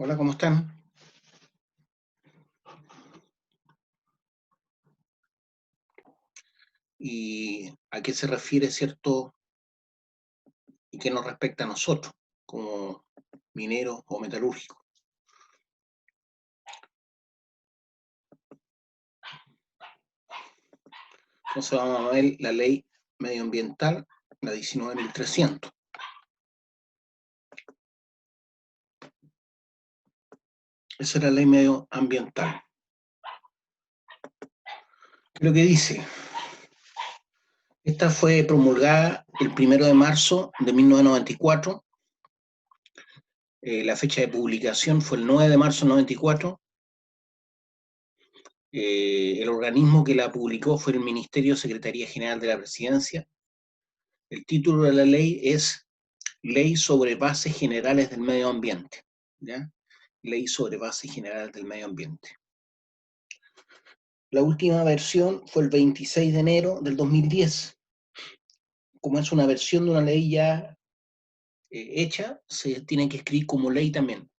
Hola, ¿cómo están? ¿Y a qué se refiere, cierto, y qué nos respecta a nosotros, como mineros o metalúrgicos? Entonces vamos a ver la ley medioambiental, la 19.300. Esa es la ley medioambiental. ¿Qué es lo que dice? Esta fue promulgada el 1 de marzo de 1994. La fecha de publicación fue el 9 de marzo de 94. El organismo que la publicó fue el Ministerio Secretaría General de la Presidencia. El título de la ley es Ley sobre Bases Generales del Medio Ambiente. ¿Ya? Ley sobre Bases Generales del Medio Ambiente. La última versión fue el 26 de enero del 2010. Como es una versión de una ley ya hecha, se tiene que escribir como ley también.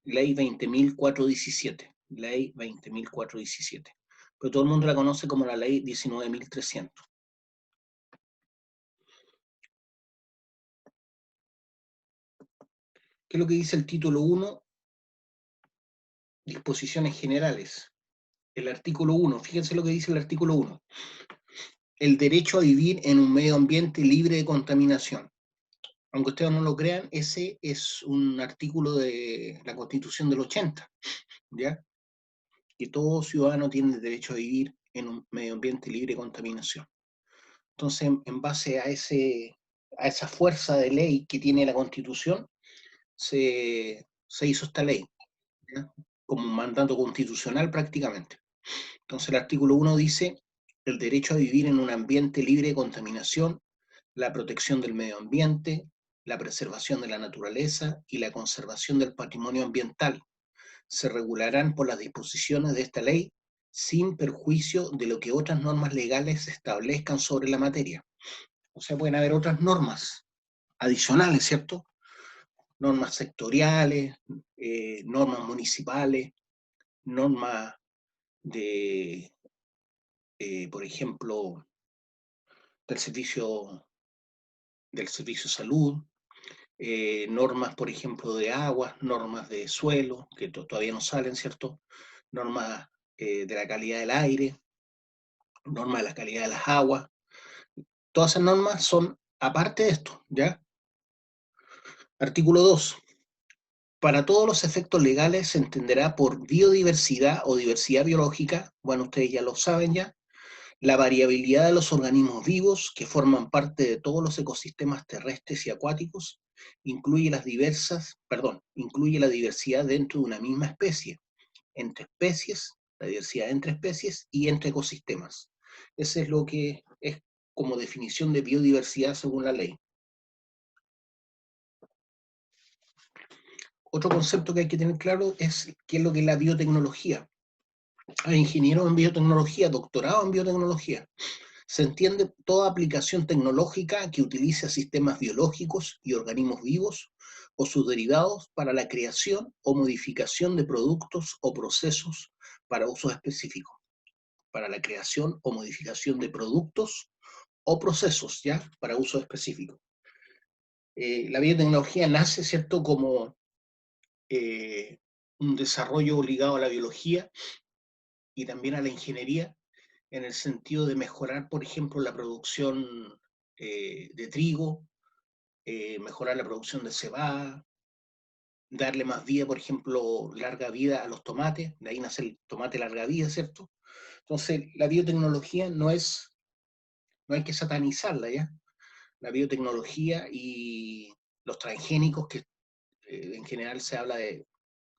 Ley 20.417. Ley 20.417. Pero todo el mundo la conoce como la ley 19.300. ¿Qué es lo que dice el título 1? Disposiciones generales. El artículo 1, fíjense lo que dice el artículo 1. El derecho a vivir en un medio ambiente libre de contaminación. Aunque ustedes no lo crean, ese es un artículo de la Constitución del 80, ¿ya? Que todo ciudadano tiene el derecho a vivir en un medio ambiente libre de contaminación. Entonces, en base a esa fuerza de ley que tiene la Constitución, se hizo esta ley, ¿ya? Como un mandato constitucional prácticamente. Entonces, el artículo 1 dice el derecho a vivir en un ambiente libre de contaminación, la protección del medio ambiente, la preservación de la naturaleza y la conservación del patrimonio ambiental. Se regularán por las disposiciones de esta ley sin perjuicio de lo que otras normas legales establezcan sobre la materia. O sea, pueden haber otras normas adicionales, ¿cierto? Normas sectoriales, normas municipales, normas de, por ejemplo, del servicio, del servicio de salud, normas, por ejemplo, de aguas, normas de suelo, que todavía no salen, ¿cierto? Normas de la calidad del aire, normas de la calidad de las aguas. Todas esas normas son aparte de esto, ¿ya? Artículo 2. Para todos los efectos legales se entenderá por biodiversidad o diversidad biológica, bueno, ustedes ya lo saben ya, la variabilidad de los organismos vivos que forman parte de todos los ecosistemas terrestres y acuáticos, incluye la diversidad dentro de una misma especie, entre especies, la diversidad entre especies y entre ecosistemas. Ese es lo que es como definición de biodiversidad según la ley. Otro concepto que hay que tener claro es qué es lo que es la biotecnología. Hay ingenieros en biotecnología, doctorado en biotecnología. Se entiende toda aplicación tecnológica que utilice sistemas biológicos y organismos vivos o sus derivados para la creación o modificación de productos o procesos para usos específicos. Para la creación o modificación de productos o procesos, ¿ya? Para uso específico. La biotecnología nace, ¿cierto?, como un desarrollo ligado a la biología y también a la ingeniería, en el sentido de mejorar, por ejemplo, la producción de trigo, mejorar la producción de cebada, darle más vida, por ejemplo, larga vida a los tomates, de ahí nace el tomate larga vida, ¿cierto? Entonces, la biotecnología no hay que satanizarla, ¿ya? La biotecnología y los transgénicos, que en general se habla de,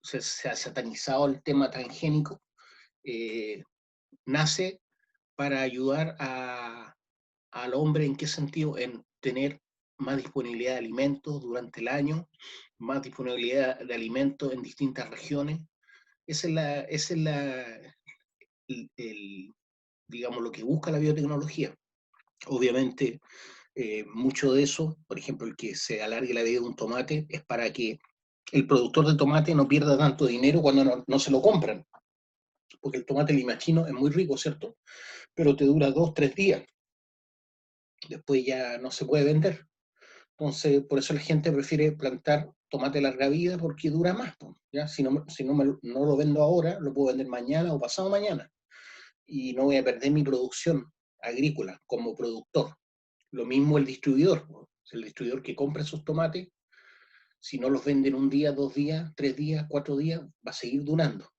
se ha satanizado el tema transgénico, eh, nace para ayudar al hombre, ¿en qué sentido? En tener más disponibilidad de alimentos durante el año, más disponibilidad de alimentos en distintas regiones. Esa es digamos, lo que busca la biotecnología. Obviamente, mucho de eso, por ejemplo, el que se alargue la vida de un tomate, es para que el productor de tomate no pierda tanto dinero cuando no se lo compran, porque el tomate lima chino es muy rico, ¿cierto? Pero te dura 2, 3 días, después ya no se puede vender. Entonces, por eso la gente prefiere plantar tomate larga vida porque dura más, pues, ¿ya? Si no lo vendo ahora, lo puedo vender mañana o pasado mañana y no voy a perder mi producción agrícola como productor. Lo mismo el distribuidor, pues. El distribuidor que compra sus tomates, si no los vende en un día, 2 días, 3 días, 4 días, va a seguir durando.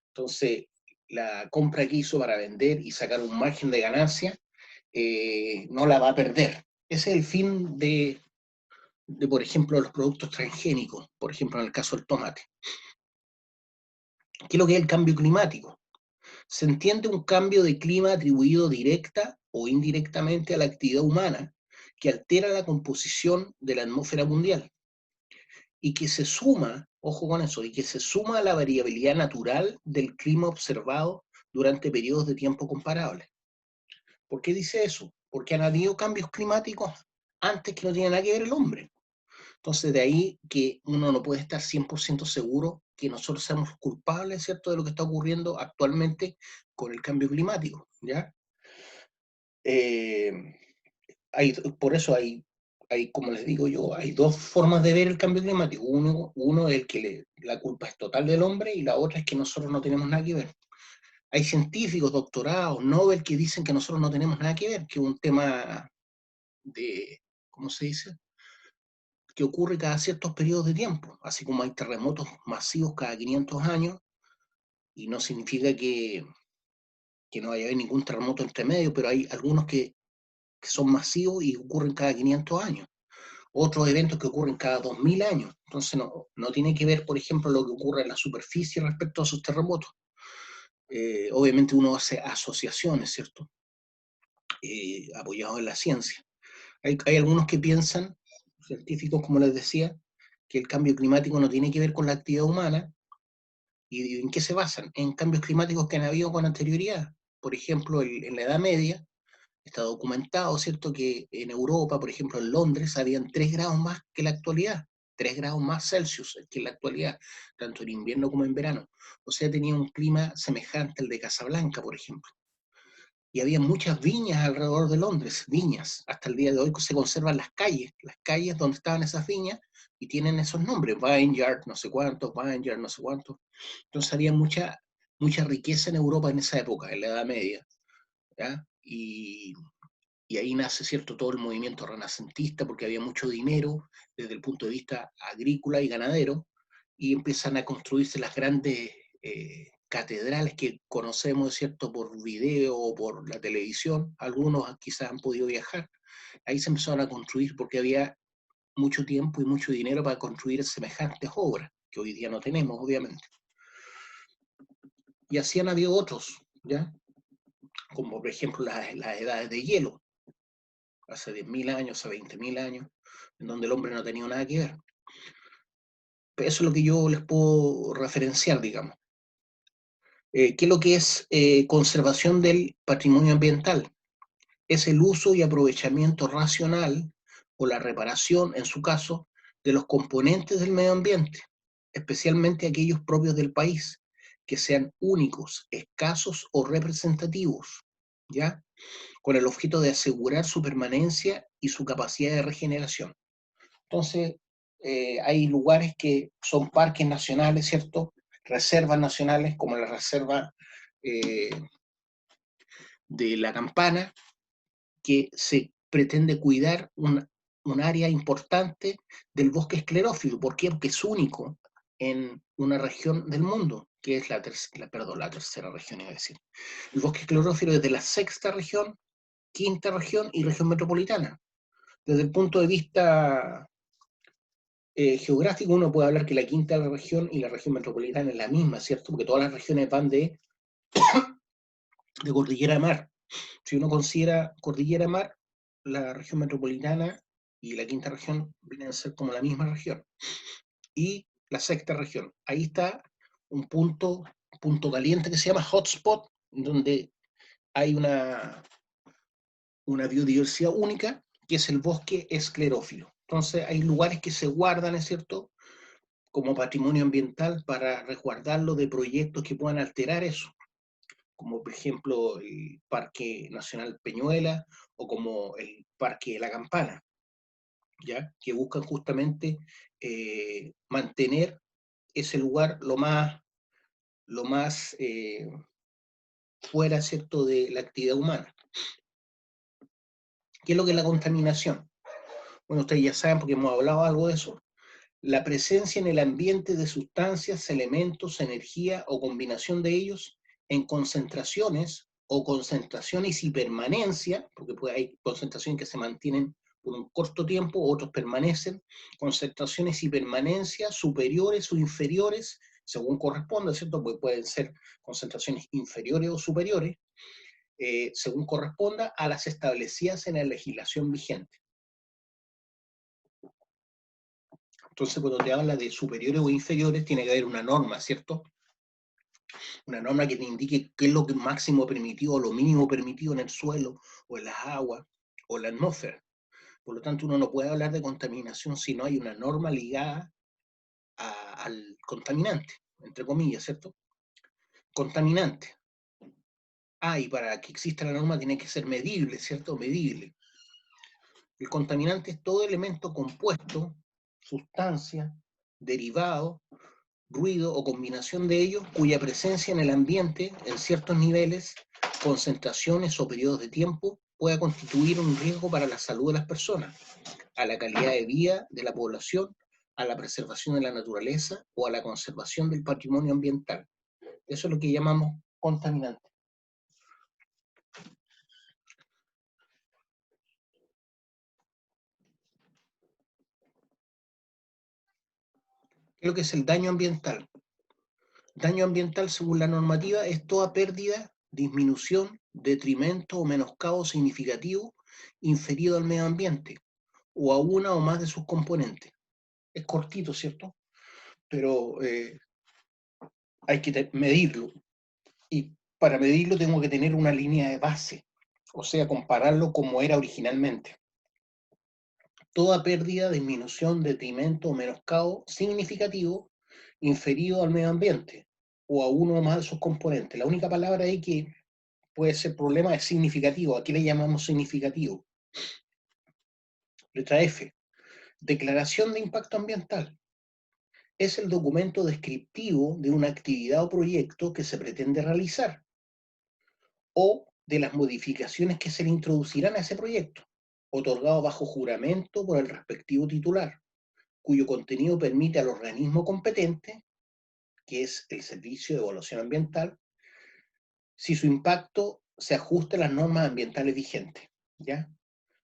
Entonces, la compra que hizo para vender y sacar un margen de ganancia, no la va a perder. Ese es el fin por ejemplo, los productos transgénicos, por ejemplo, en el caso del tomate. ¿Qué es lo que es el cambio climático? Se entiende un cambio de clima atribuido directa o indirectamente a la actividad humana que altera la composición de la atmósfera mundial y que se suma, ojo con eso, y que se suma a la variabilidad natural del clima observado durante periodos de tiempo comparables. ¿Por qué dice eso? Porque han habido cambios climáticos antes que no tiene nada que ver el hombre. Entonces, de ahí que uno no puede estar 100% seguro que nosotros seamos culpables, ¿cierto?, de lo que está ocurriendo actualmente con el cambio climático, ¿ya? Eh, por eso como les digo yo, hay dos formas de ver el cambio climático. Uno es el que la culpa es total del hombre y la otra es que nosotros no tenemos nada que ver. Hay científicos, doctorados, Nobel, que dicen que nosotros no tenemos nada que ver, que es un tema de, ¿cómo se dice?, que ocurre cada ciertos periodos de tiempo, así como hay terremotos masivos cada 500 años, y no significa que no vaya a haber ningún terremoto entre medio, pero hay algunos que son masivos y ocurren cada 500 años. Otros eventos que ocurren cada 2000 años. Entonces no tiene que ver, por ejemplo, lo que ocurre en la superficie respecto a esos terremotos. Obviamente uno hace asociaciones, ¿cierto? Apoyados en la ciencia. Hay algunos que piensan, científicos como les decía, que el cambio climático no tiene que ver con la actividad humana. ¿Y en qué se basan? En cambios climáticos que han habido con anterioridad. Por ejemplo, en la Edad Media está documentado, ¿cierto?, que en Europa, por ejemplo, en Londres, habían 3 grados más que la actualidad, 3 grados más Celsius que en la actualidad, tanto en invierno como en verano. O sea, tenía un clima semejante al de Casablanca, por ejemplo. Y había muchas viñas alrededor de Londres, viñas. Hasta el día de hoy se conservan las calles donde estaban esas viñas, y tienen esos nombres, Vineyard, no sé cuántos, Vineyard, no sé cuántos. Entonces había mucha riqueza en Europa en esa época, en la Edad Media, ¿ya? Y ahí nace, ¿cierto?, todo el movimiento renacentista, porque había mucho dinero desde el punto de vista agrícola y ganadero, y empiezan a construirse las grandes catedrales que conocemos, ¿cierto?, por video o por la televisión. Algunos quizás han podido viajar. Ahí se empezaron a construir porque había mucho tiempo y mucho dinero para construir semejantes obras, que hoy día no tenemos, obviamente. Y así han habido otros, ¿ya? Como por ejemplo las edades de hielo, hace 10.000 años, hace 20.000 años, en donde el hombre no tenía nada que ver. Pero eso es lo que yo les puedo referenciar, digamos. ¿Qué es lo que es conservación del patrimonio ambiental? Es el uso y aprovechamiento racional, o la reparación, en su caso, de los componentes del medio ambiente, especialmente aquellos propios del país, que sean únicos, escasos o representativos, ¿ya?, con el objeto de asegurar su permanencia y su capacidad de regeneración. Entonces, hay lugares que son parques nacionales, ¿cierto? Reservas nacionales, como la reserva eh, de La Campana, que se pretende cuidar un área importante del bosque esclerófilo. ¿Por qué? Porque es único en una región del mundo, que es la tercera región, iba a decir. El bosque esclerófilo es de la sexta región, quinta región y región metropolitana. Desde el punto de vista geográfico, uno puede hablar que la quinta región y la región metropolitana es la misma, ¿cierto? Porque todas las regiones van de cordillera a mar. Si uno considera cordillera a mar, la región metropolitana y la quinta región vienen a ser como la misma región. Y la sexta región, ahí está un punto caliente que se llama hotspot, donde hay una biodiversidad única, que es el bosque esclerófilo. Entonces hay lugares que se guardan, ¿es cierto?, como patrimonio ambiental para resguardarlo de proyectos que puedan alterar eso, como por ejemplo el Parque Nacional Peñuela o como el Parque La Campana, ¿ya? Que buscan justamente mantener ese lugar lo más fuera, ¿cierto?, de la actividad humana. ¿Qué es lo que es la contaminación? Bueno, ustedes ya saben porque hemos hablado algo de eso. La presencia en el ambiente de sustancias, elementos, energía o combinación de ellos en concentraciones o concentraciones y permanencia, porque hay concentraciones que se mantienen por un corto tiempo, otros permanecen, concentraciones y permanencia superiores o inferiores, según corresponda, ¿cierto? Porque pueden ser concentraciones inferiores o superiores, según corresponda a las establecidas en la legislación vigente. Entonces, cuando te habla de superiores o inferiores, tiene que haber una norma, ¿cierto? Una norma que te indique qué es lo máximo permitido o lo mínimo permitido en el suelo o en las aguas o en la atmósfera. Por lo tanto, uno no puede hablar de contaminación si no hay una norma ligada al contaminante, entre comillas, ¿cierto? Contaminante. Y para que exista la norma tiene que ser medible, ¿cierto? Medible. El contaminante es todo elemento compuesto, sustancia, derivado, ruido o combinación de ellos cuya presencia en el ambiente en ciertos niveles, concentraciones o periodos de tiempo pueda constituir un riesgo para la salud de las personas, a la calidad de vida de la población, a la preservación de la naturaleza o a la conservación del patrimonio ambiental. Eso es lo que llamamos contaminante. ¿Qué es lo que es el daño ambiental? Daño ambiental, según la normativa, es toda pérdida, disminución, detrimento o menoscabo significativo inferido al medio ambiente o a una o más de sus componentes. Es cortito, ¿cierto? Pero hay que medirlo. Y para medirlo tengo que tener una línea de base, o sea, compararlo como era originalmente. Toda pérdida, disminución, detrimento o menoscabo significativo inferido al medio ambiente o a uno o más de sus componentes. La única palabra ahí que puede ser problema es significativo. Aquí le llamamos significativo. Letra F. Declaración de impacto ambiental. Es el documento descriptivo de una actividad o proyecto que se pretende realizar o de las modificaciones que se le introducirán a ese proyecto, otorgado bajo juramento por el respectivo titular, cuyo contenido permite al organismo competente, que es el Servicio de Evaluación Ambiental, si su impacto se ajusta a las normas ambientales vigentes, ¿ya?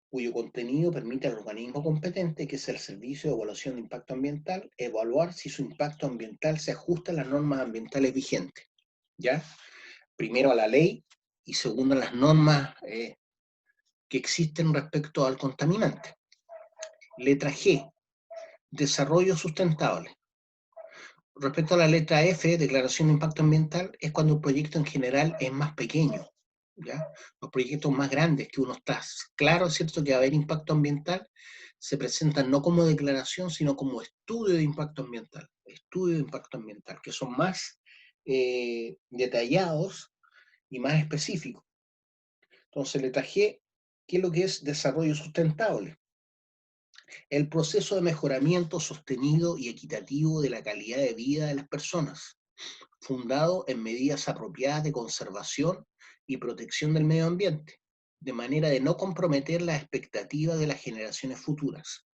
Cuyo contenido permite al organismo competente, que es el Servicio de Evaluación de Impacto Ambiental, evaluar si su impacto ambiental se ajusta a las normas ambientales vigentes, ¿ya? Primero a la ley y segundo a las normas que existen respecto al contaminante. Letra G, desarrollo sustentable. Respecto a la letra F, declaración de impacto ambiental, es cuando el proyecto en general es más pequeño, ¿ya? Los proyectos más grandes, que uno está claro, ¿cierto?, que va a haber impacto ambiental, se presentan no como declaración, sino como estudio de impacto ambiental, que son más detallados y más específicos. Entonces, letra G, ¿qué es lo que es desarrollo sustentable? El proceso de mejoramiento sostenido y equitativo de la calidad de vida de las personas, fundado en medidas apropiadas de conservación y protección del medio ambiente, de manera de no comprometer las expectativas de las generaciones futuras.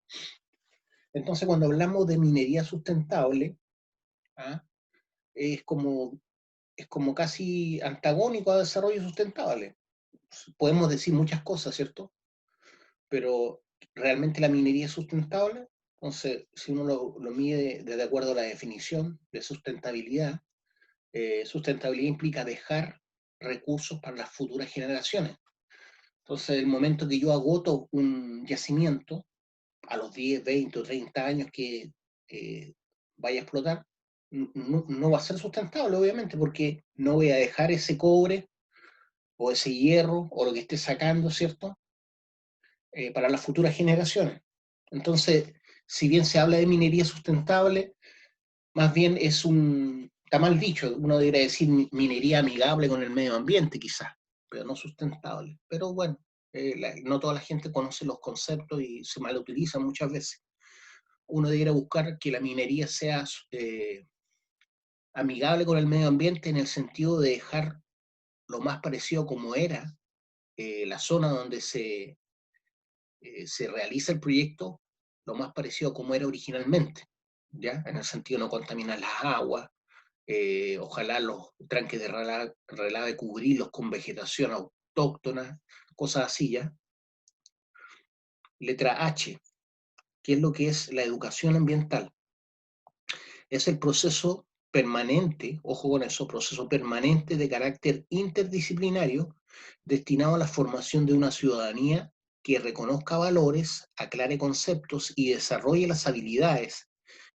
Entonces, cuando hablamos de minería sustentable, ¿ah? es como casi antagónico a desarrollo sustentable. Podemos decir muchas cosas, ¿cierto? Pero realmente la minería es sustentable. Entonces, si uno lo mide de acuerdo a la definición de sustentabilidad, sustentabilidad implica dejar recursos para las futuras generaciones. Entonces, el momento que yo agoto un yacimiento, a los 10, 20 o 30 años que vaya a explotar, no va a ser sustentable, obviamente, porque no voy a dejar ese cobre o ese hierro o lo que esté sacando, ¿cierto?, para las futuras generaciones. Entonces, si bien se habla de minería sustentable, más bien está mal dicho, uno debería decir minería amigable con el medio ambiente quizás, pero no sustentable. Pero bueno, no toda la gente conoce los conceptos y se malutilizan muchas veces. Uno debería buscar que la minería sea amigable con el medio ambiente en el sentido de dejar lo más parecido como era la zona donde se realiza el proyecto, lo más parecido como era originalmente, ¿ya? En el sentido de no contaminar las aguas, ojalá los tranques de relave cubrirlos con vegetación autóctona, cosas así, ¿ya? Letra H, ¿qué es lo que es la educación ambiental? Es el proceso permanente, ojo con eso, proceso permanente de carácter interdisciplinario destinado a la formación de una ciudadanía que reconozca valores, aclare conceptos y desarrolle las habilidades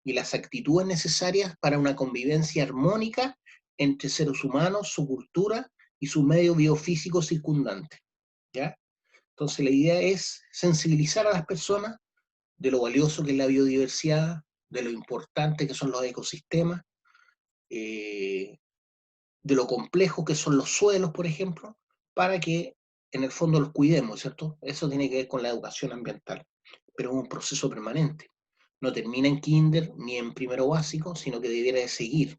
y las actitudes necesarias para una convivencia armónica entre seres humanos, su cultura y su medio biofísico circundante, ¿ya? Entonces la idea es sensibilizar a las personas de lo valioso que es la biodiversidad, de lo importante que son los ecosistemas, eh, de lo complejo que son los suelos, por ejemplo, para que en el fondo los cuidemos, ¿cierto? Eso tiene que ver con la educación ambiental, pero es un proceso permanente. No termina en kinder ni en primero básico, sino que debiera de seguir.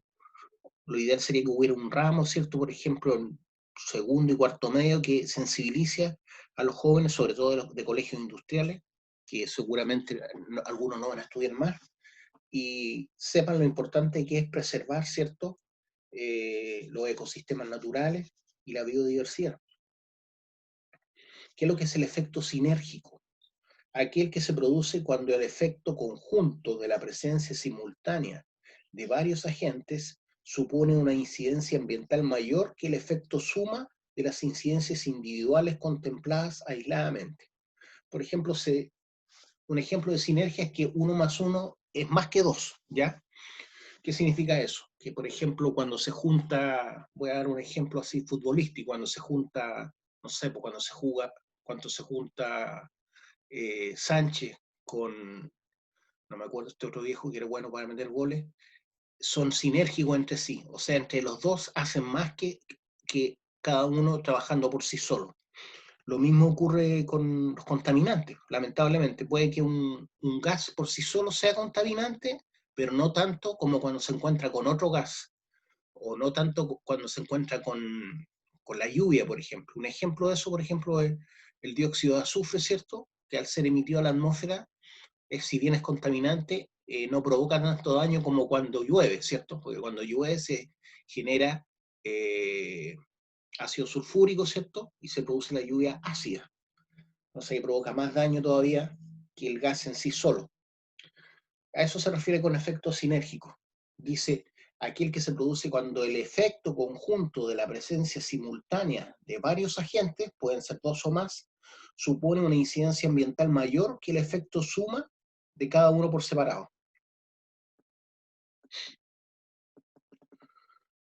Lo ideal sería que hubiera un ramo, ¿cierto? Por ejemplo, en segundo y cuarto medio, que sensibilice a los jóvenes, sobre todo de colegios industriales, que seguramente algunos no van a estudiar más, y sepan lo importante que es preservar, ¿cierto? Los ecosistemas naturales y la biodiversidad. ¿Qué es lo que es el efecto sinérgico? Aquel que se produce cuando el efecto conjunto de la presencia simultánea de varios agentes supone una incidencia ambiental mayor que el efecto suma de las incidencias individuales contempladas aisladamente. Por ejemplo, un ejemplo de sinergia es que 1 más 1 es más que 2, ¿ya? ¿Qué significa eso? Que, por ejemplo, cuando se junta, voy a dar un ejemplo así futbolístico, cuando se junta, no sé, pues cuando se junta Sánchez con, no me acuerdo, este otro viejo que era bueno para meter goles, son sinérgicos entre sí, o sea, entre los dos hacen más que cada uno trabajando por sí solo. Lo mismo ocurre con los contaminantes, lamentablemente. Puede que un gas por sí solo sea contaminante, pero no tanto como cuando se encuentra con otro gas, o no tanto cuando se encuentra con la lluvia, por ejemplo. Un ejemplo de eso, por ejemplo, es el dióxido de azufre, ¿cierto? Que al ser emitido a la atmósfera, si bien es contaminante, no provoca tanto daño como cuando llueve, ¿cierto? Porque cuando llueve se genera ácido sulfúrico, ¿cierto? Y se produce la lluvia ácida. Entonces provoca más daño todavía que el gas en sí solo. A eso se refiere con efecto sinérgico. Dice, aquel que se produce cuando el efecto conjunto de la presencia simultánea de varios agentes, pueden ser dos o más, supone una incidencia ambiental mayor que el efecto suma de cada uno por separado.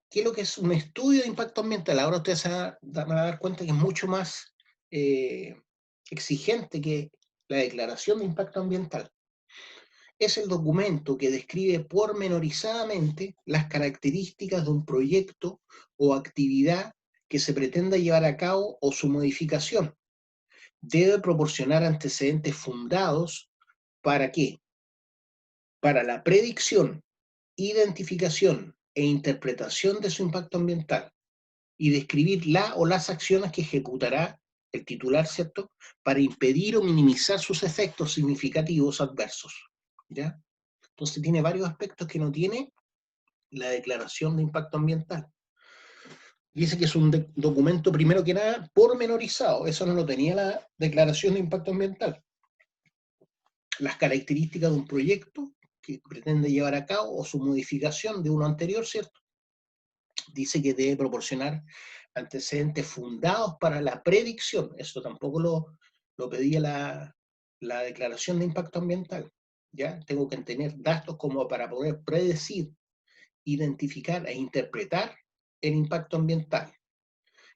¿Qué es lo que es un estudio de impacto ambiental? Ahora ustedes van a dar cuenta que es mucho más eh, exigente que la declaración de impacto ambiental. Es el documento que describe pormenorizadamente las características de un proyecto o actividad que se pretenda llevar a cabo o su modificación. Debe proporcionar antecedentes fundados ¿para qué? Para la predicción, identificación e interpretación de su impacto ambiental y describir la o las acciones que ejecutará el titular, ¿cierto?, para impedir o minimizar sus efectos significativos adversos, ¿ya? Entonces tiene varios aspectos que no tiene la declaración de impacto ambiental. Dice que es un documento, primero que nada, pormenorizado. Eso no lo tenía la declaración de impacto ambiental. Las características de un proyecto que pretende llevar a cabo o su modificación de uno anterior, ¿cierto? Dice que debe proporcionar antecedentes fundados para la predicción. Eso tampoco lo pedía la declaración de impacto ambiental. ¿Ya? Tengo que tener datos como para poder predecir, identificar e interpretar el impacto ambiental.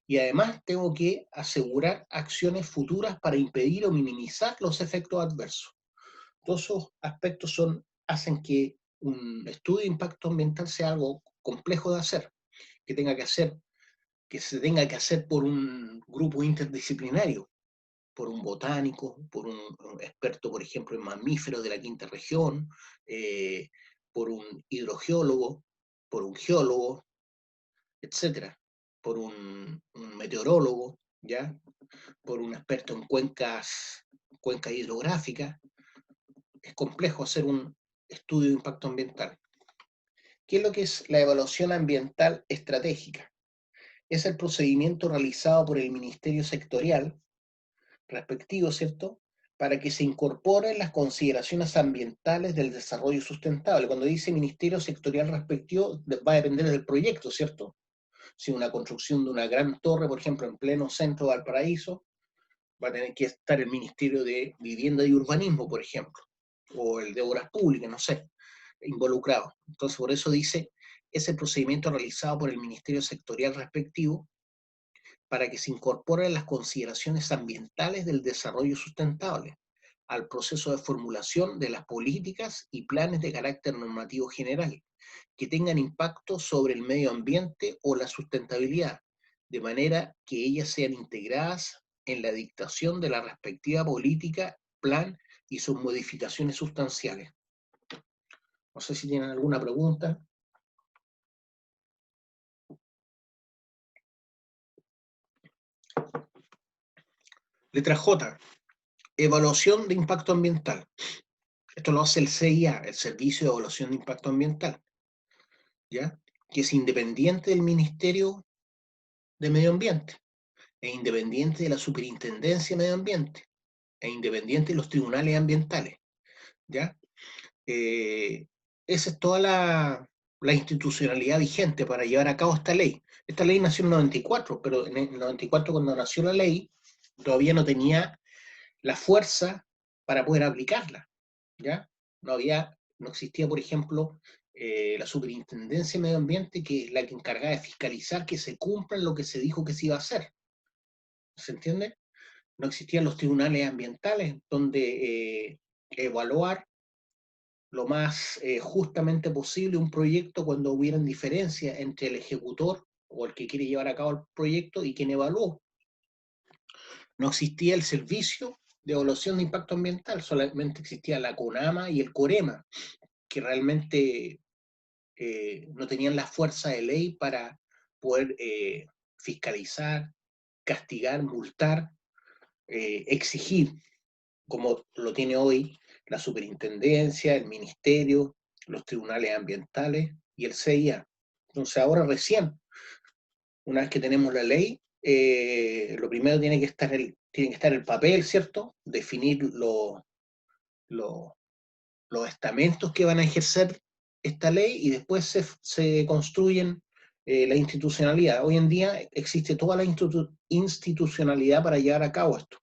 Y además tengo que asegurar acciones futuras para impedir o minimizar los efectos adversos. Todos esos aspectos hacen que un estudio de impacto ambiental sea algo complejo de hacer, que se tenga que hacer por un grupo interdisciplinario, por un botánico, por un experto, por ejemplo, en mamíferos de la quinta región, eh, por un hidrogeólogo, por un geólogo, etcétera, por un meteorólogo, ¿ya? Por un experto en cuencas hidrográficas. Es complejo hacer un estudio de impacto ambiental. ¿Qué es lo que es la evaluación ambiental estratégica? Es el procedimiento realizado por el Ministerio Sectorial respectivo, ¿cierto? Para que se incorporen las consideraciones ambientales del desarrollo sustentable. Cuando dice Ministerio Sectorial respectivo, va a depender del proyecto, ¿cierto? Si una construcción de una gran torre, por ejemplo, en pleno centro de Valparaíso, va a tener que estar el Ministerio de Vivienda y Urbanismo, por ejemplo, o el de Obras Públicas, no sé, involucrado. Entonces, por eso dice, es el procedimiento realizado por el Ministerio Sectorial respectivo para que se incorporen las consideraciones ambientales del desarrollo sustentable al proceso de formulación de las políticas y planes de carácter normativo general que tengan impacto sobre el medio ambiente o la sustentabilidad, de manera que ellas sean integradas en la dictación de la respectiva política, plan y sus modificaciones sustanciales. No sé si tienen alguna pregunta. Letra J, evaluación de impacto ambiental. Esto lo hace el CIA, el Servicio de Evaluación de Impacto Ambiental, ¿ya? Que es independiente del Ministerio de Medio Ambiente, es independiente de la Superintendencia de Medio Ambiente, es independiente de los tribunales ambientales, ¿ya? Esa es toda la institucionalidad vigente para llevar a cabo esta ley. Esta ley nació en el 94, pero en el 94 cuando nació la ley todavía no tenía la fuerza para poder aplicarla, ¿ya? No existía, por ejemplo, la Superintendencia de Medio Ambiente, que es la que encargaba de fiscalizar que se cumpla lo que se dijo que se iba a hacer. ¿Se entiende? No existían los tribunales ambientales donde evaluar lo más justamente posible un proyecto cuando hubieran diferencias entre el ejecutor o el que quiere llevar a cabo el proyecto y quien evaluó. No existía el servicio de evaluación de impacto ambiental, solamente existía la CONAMA y el COREMA, que realmente no tenían la fuerza de ley para poder fiscalizar, castigar, multar, exigir, como lo tiene hoy la superintendencia, el ministerio, los tribunales ambientales y el CIA. Entonces ahora recién, una vez que tenemos la ley, lo primero tiene que estar el papel, ¿cierto? Definir los estamentos que van a ejercer esta ley y después se construyen la institucionalidad. Hoy en día existe toda la institucionalidad para llevar a cabo esto.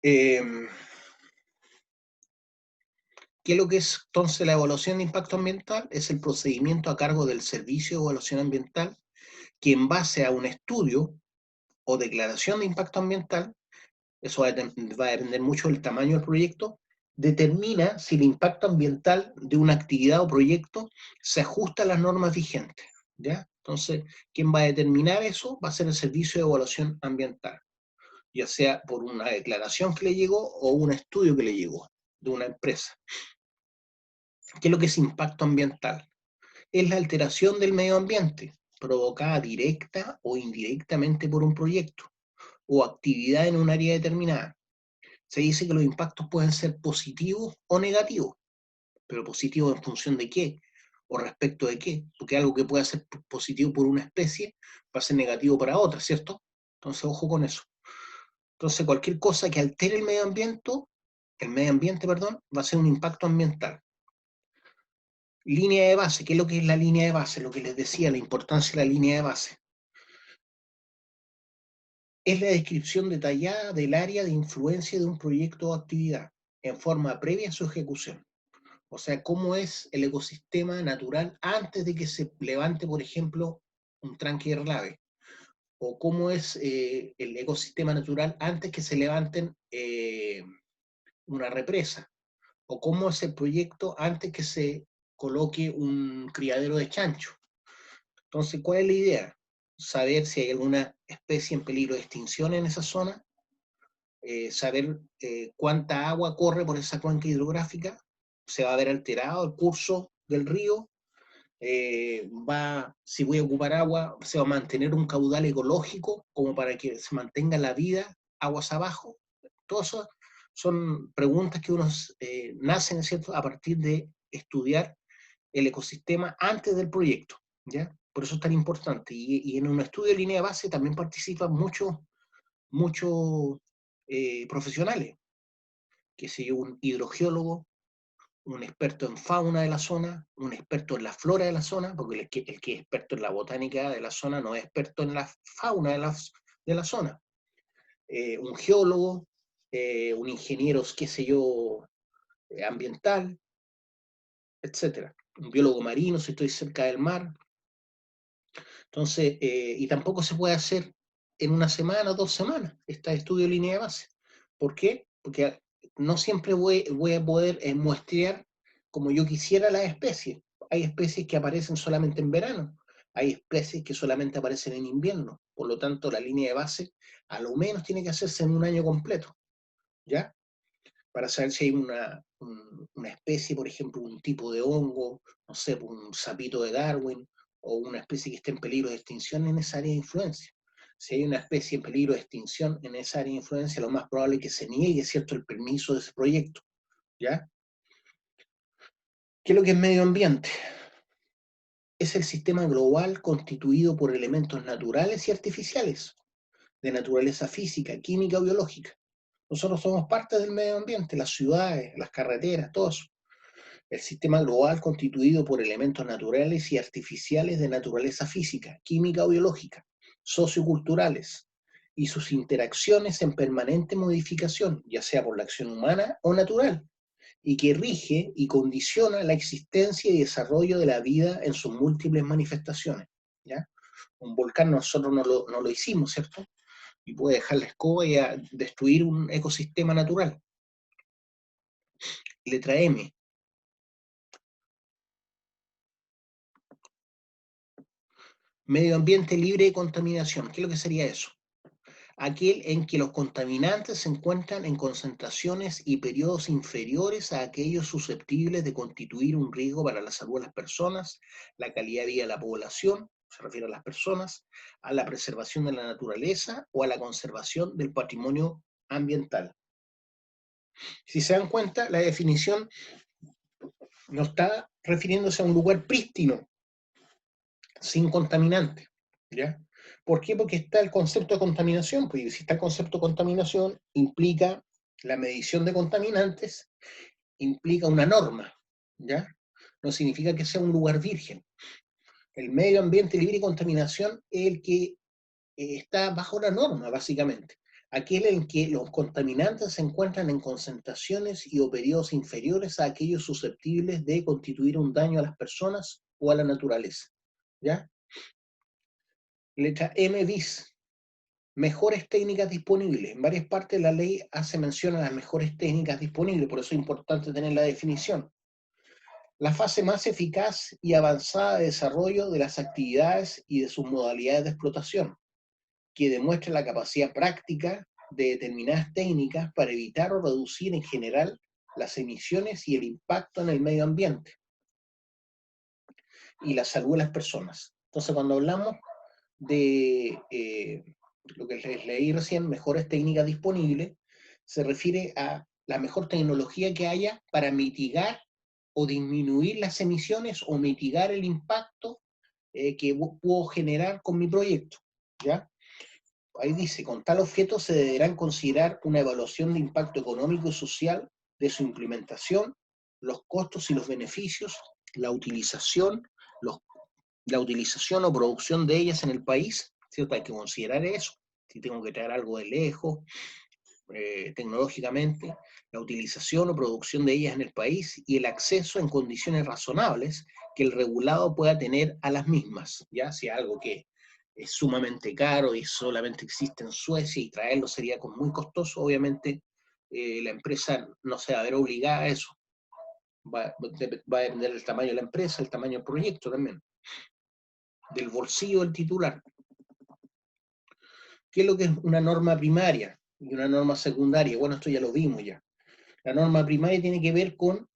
¿Qué es lo que es entonces la evaluación de impacto ambiental? Es el procedimiento a cargo del Servicio de Evaluación Ambiental que en base a un estudio o declaración de impacto ambiental, eso va a depender mucho del tamaño del proyecto, determina si el impacto ambiental de una actividad o proyecto se ajusta a las normas vigentes, ¿ya? Entonces, ¿quién va a determinar eso? Va a ser el Servicio de Evaluación Ambiental, ya sea por una declaración que le llegó o un estudio que le llegó de una empresa. ¿Qué es lo que es impacto ambiental? Es la alteración del medio ambiente provocada directa o indirectamente por un proyecto o actividad en un área determinada. Se dice que los impactos pueden ser positivos o negativos, pero positivos en función de qué o respecto de qué, porque algo que pueda ser positivo por una especie va a ser negativo para otra, ¿cierto? Entonces, ojo con eso. Entonces, cualquier cosa que altere el medio ambiente, perdón, va a ser un impacto ambiental. Línea de base, ¿qué es lo que es la línea de base? Lo que les decía, la importancia de la línea de base. Es la descripción detallada del área de influencia de un proyecto o actividad en forma previa a su ejecución. O sea, cómo es el ecosistema natural antes de que se levante, por ejemplo, un tranque de relave. O cómo es el ecosistema natural antes que se levanten una represa o cómo es el proyecto antes que se coloque un criadero de chancho. Entonces, ¿cuál es la idea? Saber si hay alguna especie en peligro de extinción en esa zona, saber cuánta agua corre por esa cuenca hidrográfica, se va a ver alterado el curso del río, si voy a ocupar agua, se va a mantener un caudal ecológico como para que se mantenga la vida aguas abajo. Todas eso son preguntas que uno nacen, ¿cierto?, a partir de estudiar el ecosistema antes del proyecto, ¿ya? Por eso es tan importante. Y en un estudio de línea de base también participan muchos profesionales, que sé yo, un hidrogeólogo, un experto en fauna de la zona, un experto en la flora de la zona, porque el que es experto en la botánica de la zona no es experto en la fauna de la zona. Un geólogo, un ingeniero, qué sé yo, ambiental, etcétera. Un biólogo marino, si estoy cerca del mar. Entonces, y tampoco se puede hacer en una semana o 2 semanas este estudio de línea de base. ¿Por qué? Porque no siempre voy a poder muestrear como yo quisiera las especies. Hay especies que aparecen solamente en verano, hay especies que solamente aparecen en invierno. Por lo tanto, la línea de base a lo menos tiene que hacerse en un año completo, ¿ya? Para saber si hay una especie, por ejemplo, un tipo de hongo, no sé, un sapito de Darwin, o una especie que esté en peligro de extinción en esa área de influencia. Si hay una especie en peligro de extinción en esa área de influencia, lo más probable es que se niegue, ¿cierto?, el permiso de ese proyecto, ¿ya? ¿Qué es lo que es medio ambiente? Es el sistema global constituido por elementos naturales y artificiales, de naturaleza física, química o biológica. Nosotros somos parte del medio ambiente, las ciudades, las carreteras, todo eso. El sistema global constituido por elementos naturales y artificiales de naturaleza física, química o biológica, socioculturales, y sus interacciones en permanente modificación, ya sea por la acción humana o natural, y que rige y condiciona la existencia y desarrollo de la vida en sus múltiples manifestaciones. ¿Ya? Un volcán nosotros no lo hicimos, ¿cierto? Y puede dejar la escoba y destruir un ecosistema natural. Letra M. Medio ambiente libre de contaminación. ¿Qué es lo que sería eso? Aquel en que los contaminantes se encuentran en concentraciones y periodos inferiores a aquellos susceptibles de constituir un riesgo para la salud de las personas, la calidad de vida de la población, se refiere a las personas, a la preservación de la naturaleza o a la conservación del patrimonio ambiental. Si se dan cuenta, la definición no está refiriéndose a un lugar prístino, sin contaminante, ¿ya? ¿Por qué? Porque está el concepto de contaminación, pues si está el concepto de contaminación, implica la medición de contaminantes, implica una norma, ¿ya? No significa que sea un lugar virgen. El medio ambiente libre de contaminación es el que está bajo la norma, básicamente. Aquel en que los contaminantes se encuentran en concentraciones y o periodos inferiores a aquellos susceptibles de constituir un daño a las personas o a la naturaleza, ¿ya? Letra M bis, mejores técnicas disponibles. En varias partes de la ley hace mención a las mejores técnicas disponibles, por eso es importante tener la definición. La fase más eficaz y avanzada de desarrollo de las actividades y de sus modalidades de explotación, que demuestra la capacidad práctica de determinadas técnicas para evitar o reducir en general las emisiones y el impacto en el medio ambiente y la salud de las personas. Entonces, cuando hablamos de lo que les leí recién, mejores técnicas disponibles, se refiere a la mejor tecnología que haya para mitigar o disminuir las emisiones o mitigar el impacto que puedo generar con mi proyecto, ¿ya? Ahí dice, con tal objeto se deberán considerar una evaluación de impacto económico y social de su implementación, los costos y los beneficios, la utilización, los la utilización o producción de ellas en el país, ¿cierto? Hay que considerar eso, si tengo que traer algo de lejos, tecnológicamente, la utilización o producción de ellas en el país y el acceso en condiciones razonables que el regulado pueda tener a las mismas, ya sea algo que es sumamente caro y solamente existe en Suecia y traerlo sería muy costoso, obviamente la empresa no se va a ver obligada a eso. va a depender del tamaño de la empresa, el tamaño del proyecto también, del bolsillo del titular. ¿Qué es lo que es una norma primaria y una norma secundaria? Bueno, esto ya lo vimos ya. La norma primaria tiene que ver con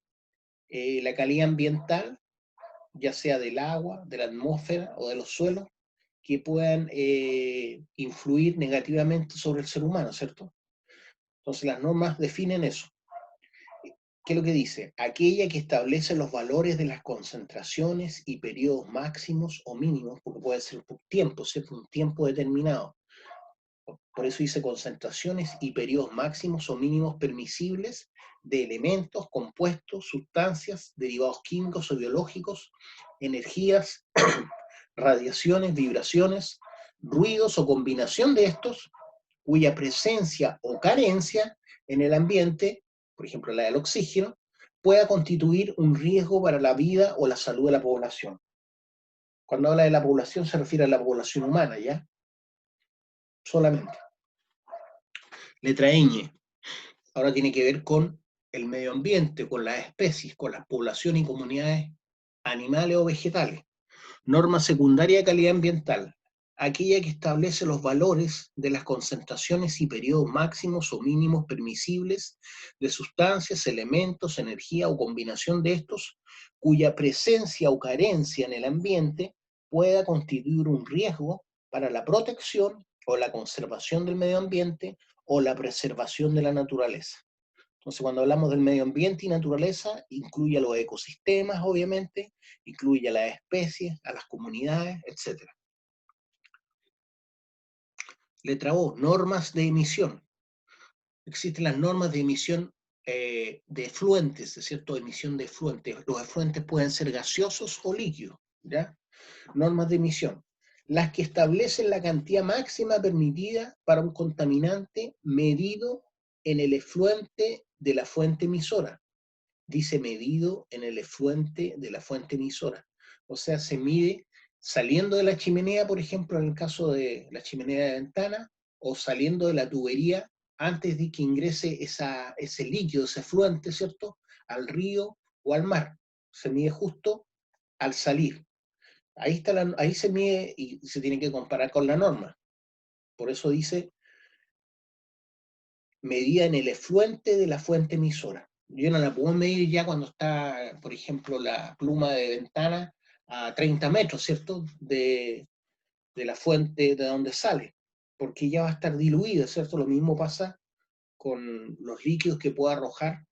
la calidad ambiental, ya sea del agua, de la atmósfera o de los suelos, que puedan influir negativamente sobre el ser humano, ¿cierto? Entonces las normas definen eso. ¿Qué es lo que dice? Aquella que establece los valores de las concentraciones y periodos máximos o mínimos, porque puede ser por tiempo, ¿cierto? Un tiempo determinado. Por eso dice concentraciones y periodos máximos o mínimos permisibles de elementos, compuestos, sustancias, derivados químicos o biológicos, energías, radiaciones, vibraciones, ruidos o combinación de estos, cuya presencia o carencia en el ambiente, por ejemplo la del oxígeno, pueda constituir un riesgo para la vida o la salud de la población. Cuando habla de la población se refiere a la población humana, ¿ya? Solamente. Letra ñ. Ahora tiene que ver con el medio ambiente, con las especies, con las poblaciones y comunidades animales o vegetales. Norma secundaria de calidad ambiental, aquella que establece los valores de las concentraciones y periodos máximos o mínimos permisibles de sustancias, elementos, energía o combinación de estos, cuya presencia o carencia en el ambiente pueda constituir un riesgo para la protección o la conservación del medio ambiente o la preservación de la naturaleza. Entonces, cuando hablamos del medio ambiente y naturaleza, incluye a los ecosistemas, obviamente, incluye a las especies, a las comunidades, etc. Letra O, normas de emisión. Existen las normas de emisión de efluentes, ¿es cierto? Emisión de efluentes. Los efluentes pueden ser gaseosos o líquidos, ¿ya? Normas de emisión. Las que establecen la cantidad máxima permitida para un contaminante medido en el efluente de la fuente emisora. Dice medido en el efluente de la fuente emisora. O sea, se mide saliendo de la chimenea, por ejemplo, en el caso de la chimenea de ventana, o saliendo de la tubería antes de que ingrese ese líquido, ese efluente, ¿cierto?, al río o al mar. Se mide justo al salir. Ahí se mide y se tiene que comparar con la norma. Por eso dice medida en el efluente de la fuente emisora. Yo no la puedo medir ya cuando está, por ejemplo, la pluma de ventana a 30 metros, ¿cierto? De la fuente de donde sale, porque ya va a estar diluida, ¿cierto? Lo mismo pasa con los líquidos que pueda arrojar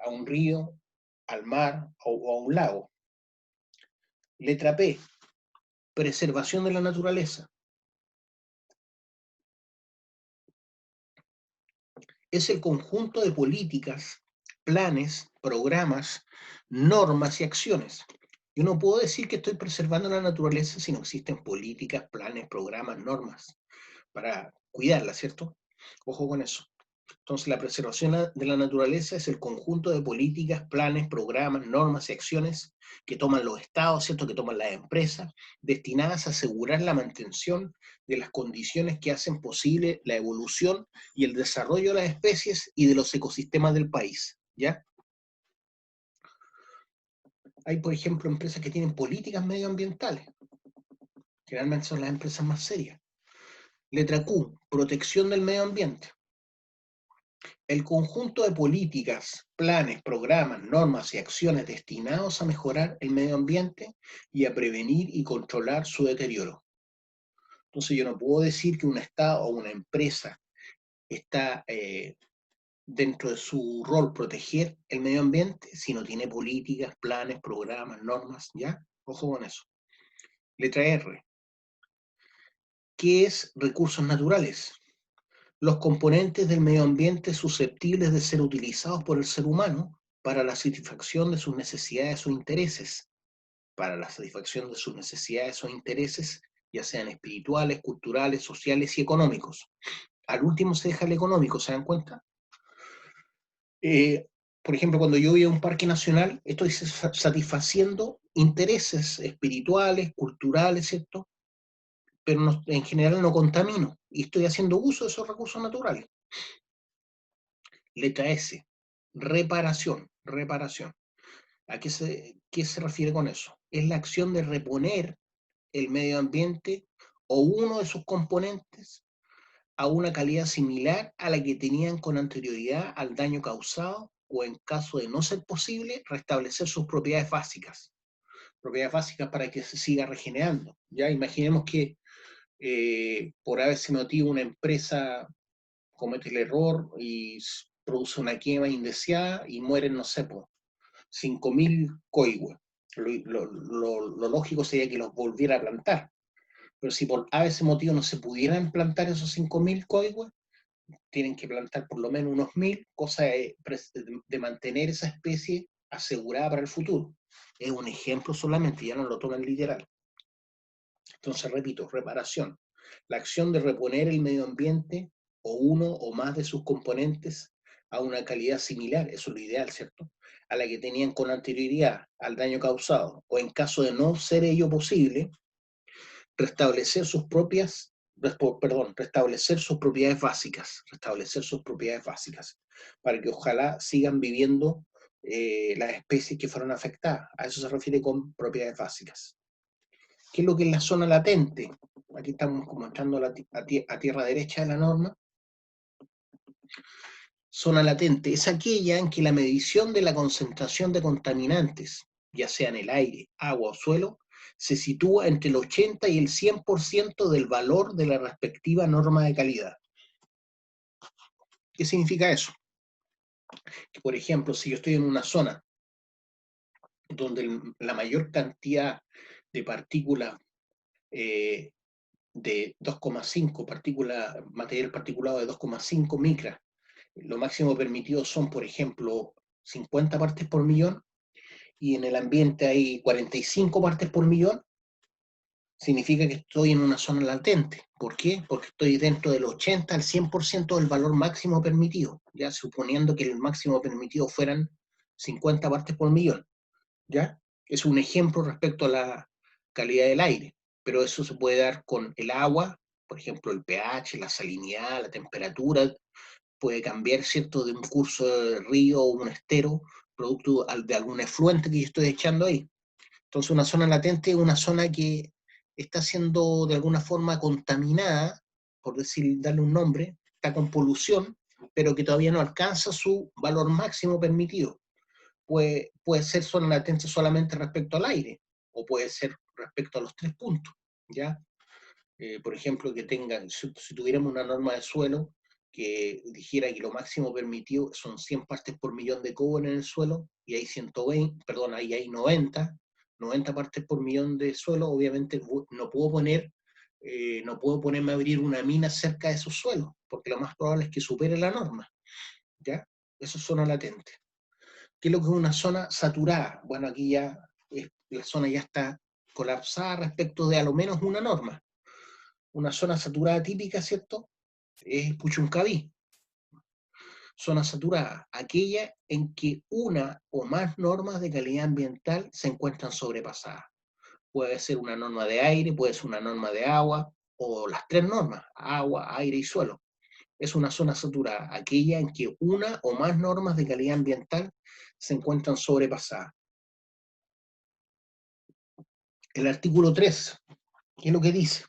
a un río, al mar o a un lago. Letra P, preservación de la naturaleza. Es el conjunto de políticas, planes, programas, normas y acciones. Yo no puedo decir que estoy preservando la naturaleza si no existen políticas, planes, programas, normas para cuidarla, ¿cierto? Ojo con eso. Entonces, la preservación de la naturaleza es el conjunto de políticas, planes, programas, normas y acciones que toman los estados, ¿cierto?, que toman las empresas, destinadas a asegurar la mantención de las condiciones que hacen posible la evolución y el desarrollo de las especies y de los ecosistemas del país, ¿ya? Hay, por ejemplo, empresas que tienen políticas medioambientales. Generalmente son las empresas más serias. Letra Q, protección del medio ambiente. El conjunto de políticas, planes, programas, normas y acciones destinados a mejorar el medio ambiente y a prevenir y controlar su deterioro. Entonces yo no puedo decir que un Estado o una empresa está dentro de su rol proteger el medio ambiente si no tiene políticas, planes, programas, normas, ¿ya? Ojo con eso. Letra R. ¿Qué es recursos naturales? Los componentes del medio ambiente susceptibles de ser utilizados por el ser humano para la satisfacción de sus necesidades o intereses, para la satisfacción de sus necesidades o intereses, ya sean espirituales, culturales, sociales y económicos. Al último se deja el económico, ¿se dan cuenta? Por ejemplo, cuando yo voy a un parque nacional, estoy satisfaciendo intereses espirituales, culturales, ¿cierto? Pero no, en general no contamino y estoy haciendo uso de esos recursos naturales. Letra S, reparación. Reparación. ¿Qué se refiere con eso? Es la acción de reponer el medio ambiente o uno de sus componentes a una calidad similar a la que tenían con anterioridad al daño causado o, en caso de no ser posible, restablecer sus propiedades básicas. Propiedades básicas para que se siga regenerando. Ya imaginemos que por ese motivo una empresa comete el error y produce una quema indeseada y mueren, no sé, por 5.000 coigües. Lo lógico sería que los volviera a plantar. Pero si por ese motivo no se pudieran plantar esos 5.000 coigües, tienen que plantar por lo menos unos 1.000, cosa de mantener esa especie asegurada para el futuro. Es un ejemplo solamente, ya no lo toman literal. Entonces, repito, reparación. La acción de reponer el medio ambiente o uno o más de sus componentes a una calidad similar, eso es lo ideal, ¿cierto?, a la que tenían con anterioridad al daño causado, o en caso de no ser ello posible, restablecer sus propias, restablecer sus propiedades básicas, para que ojalá sigan viviendo las especies que fueron afectadas. A eso se refiere con propiedades básicas. ¿Qué es lo que es la zona latente? Aquí estamos mostrando a tierra derecha de la norma. Zona latente es aquella en que la medición de la concentración de contaminantes, ya sea en el aire, agua o suelo, se sitúa entre el 80 y el 100% del valor de la respectiva norma de calidad. ¿Qué significa eso? Que, por ejemplo, si yo estoy en una zona donde la mayor cantidad de partículas de 2,5 material particulado de 2,5 micras, lo máximo permitido son, por ejemplo, 50 partes por millón, y en el ambiente hay 45 partes por millón, significa que estoy en una zona latente. ¿Por qué? Porque estoy dentro del 80 al 100% del valor máximo permitido, ya suponiendo que el máximo permitido fueran 50 partes por millón. ¿Ya? Es un ejemplo respecto a la calidad del aire, pero eso se puede dar con el agua, por ejemplo, el pH, la salinidad, la temperatura, puede cambiar, ¿cierto?, de un curso de río o un estero, producto de algún efluente que yo estoy echando ahí. Entonces, una zona latente es una zona que está siendo de alguna forma contaminada, por decir, darle un nombre, está con polución, pero que todavía no alcanza su valor máximo permitido. Puede ser zona latente solamente respecto al aire, o puede ser respecto a los 3 puntos, ¿ya? Por ejemplo, que tengan, si tuviéramos una norma de suelo que dijera que lo máximo permitido son 100 partes por millón de cobre en el suelo, y hay 120, perdón, ahí hay 90 partes por millón de suelo, obviamente no puedo ponerme a abrir una mina cerca de esos suelos, porque lo más probable es que supere la norma, ¿ya? Eso es zona latente. ¿Qué es lo que es una zona saturada? Bueno, aquí ya la zona ya está colapsada respecto de a lo menos una norma. Una zona saturada típica, ¿cierto?, es Puchuncaví. Zona saturada, aquella en que una o más normas de calidad ambiental se encuentran sobrepasadas. Puede ser una norma de aire, puede ser una norma de agua, o las 3 normas, agua, aire y suelo. Es una zona saturada, aquella en que una o más normas de calidad ambiental se encuentran sobrepasadas. El artículo 3, ¿qué es lo que dice?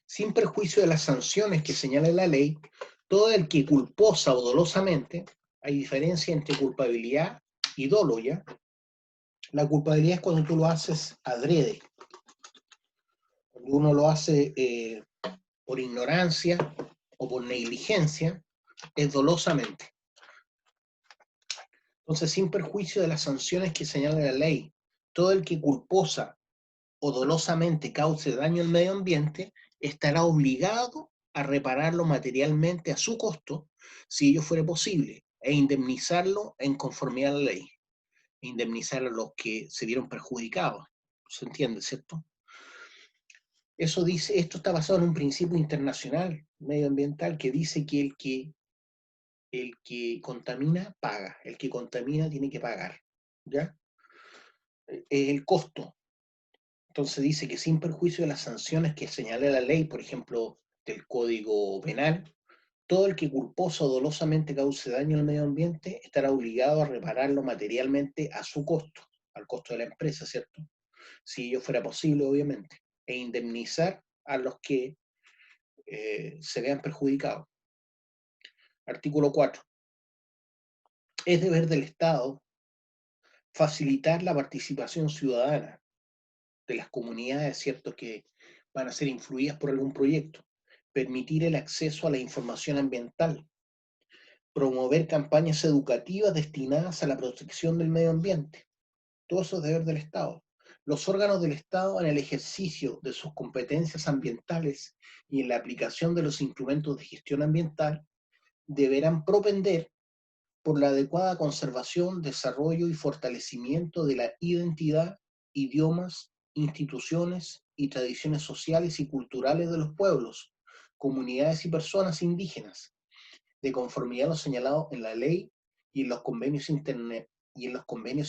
Sin perjuicio de las sanciones que señala la ley, todo el que culposa o dolosamente, hay diferencia entre culpabilidad y dolo, ¿ya? La culpabilidad es cuando tú lo haces adrede, cuando uno lo hace por ignorancia o por negligencia, es dolosamente. Entonces, sin perjuicio de las sanciones que señala la ley, todo el que culposa o dolosamente cause daño al medio ambiente estará obligado a repararlo materialmente a su costo, si ello fuere posible, e indemnizarlo en conformidad a la ley. Indemnizar a los que se vieron perjudicados. ¿Se entiende, cierto? Eso dice, esto está basado en un principio internacional medioambiental que dice que el que contamina paga, el que contamina tiene que pagar, ¿ya? El costo. Entonces dice que sin perjuicio de las sanciones que señala la ley, por ejemplo, del Código Penal, Todo el que culposo o dolosamente cause daño al medio ambiente estará obligado a repararlo materialmente a su costo, al costo de la empresa, ¿cierto? Si ello fuera posible, obviamente, e indemnizar a los que se vean perjudicados. Artículo 4. Es deber del Estado facilitar la participación ciudadana de las comunidades, ¿cierto?, que van a ser influidas por algún proyecto, permitir el acceso a la información ambiental, promover campañas educativas destinadas a la protección del medio ambiente. Todo eso es deber del Estado. Los órganos del Estado, en el ejercicio de sus competencias ambientales y en la aplicación de los instrumentos de gestión ambiental, deberán propender por la adecuada conservación, desarrollo y fortalecimiento de la identidad, idiomas, instituciones y tradiciones sociales y culturales de los pueblos, comunidades y personas indígenas, de conformidad a lo señalado en la ley y en los convenios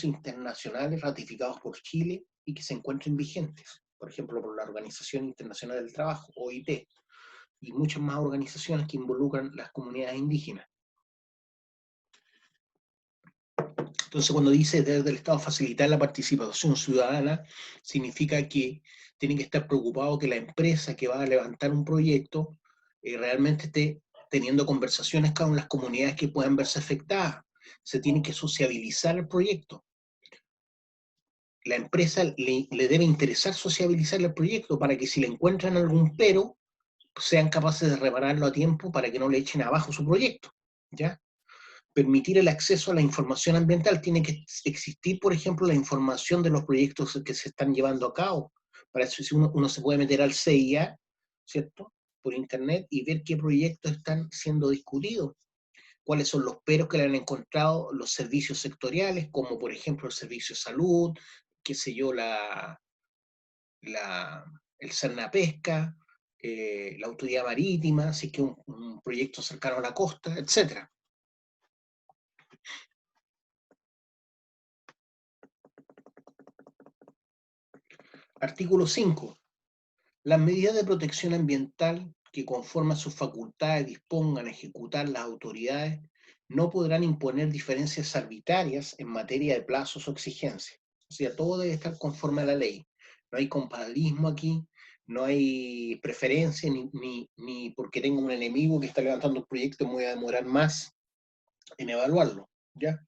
internacionales ratificados por Chile y que se encuentren vigentes, por ejemplo, por la Organización Internacional del Trabajo, OIT, y muchas más organizaciones que involucran las comunidades indígenas. Entonces, cuando dice desde el Estado facilitar la participación ciudadana, significa que tiene que estar preocupado que la empresa que va a levantar un proyecto realmente esté teniendo conversaciones con las comunidades que puedan verse afectadas. Se tiene que sociabilizar el proyecto. La empresa le debe interesar sociabilizar el proyecto para que si le encuentran algún pero, sean capaces de repararlo a tiempo para que no le echen abajo su proyecto, ¿ya? Permitir el acceso a la información ambiental. Tiene que existir, por ejemplo, la información de los proyectos que se están llevando a cabo. Para eso uno se puede meter al CIA, ¿cierto?, por internet y ver qué proyectos están siendo discutidos, cuáles son los peros que le han encontrado los servicios sectoriales, como por ejemplo el servicio de salud, qué sé yo, el Cernapesca, la autoridad marítima, si es que un proyecto cercano a la costa, etcétera. Artículo 5. Las medidas de protección ambiental que conforme a sus facultades dispongan a ejecutar las autoridades no podrán imponer diferencias arbitrarias en materia de plazos o exigencias. O sea, todo debe estar conforme a la ley. No hay compadrismo aquí, no hay preferencia, ni porque tengo un enemigo que está levantando un proyecto me voy a demorar más en evaluarlo. ¿Ya?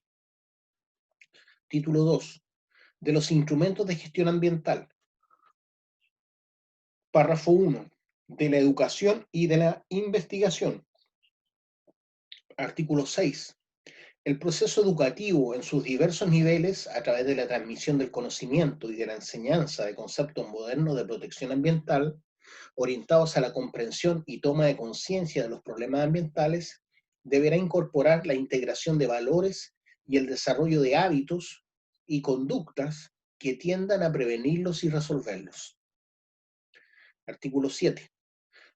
Título 2. De los instrumentos de gestión ambiental. Párrafo 1. De la educación y de la investigación. Artículo 6. El proceso educativo en sus diversos niveles, a través de la transmisión del conocimiento y de la enseñanza de conceptos modernos de protección ambiental, orientados a la comprensión y toma de conciencia de los problemas ambientales, deberá incorporar la integración de valores y el desarrollo de hábitos y conductas que tiendan a prevenirlos y resolverlos. Artículo 7.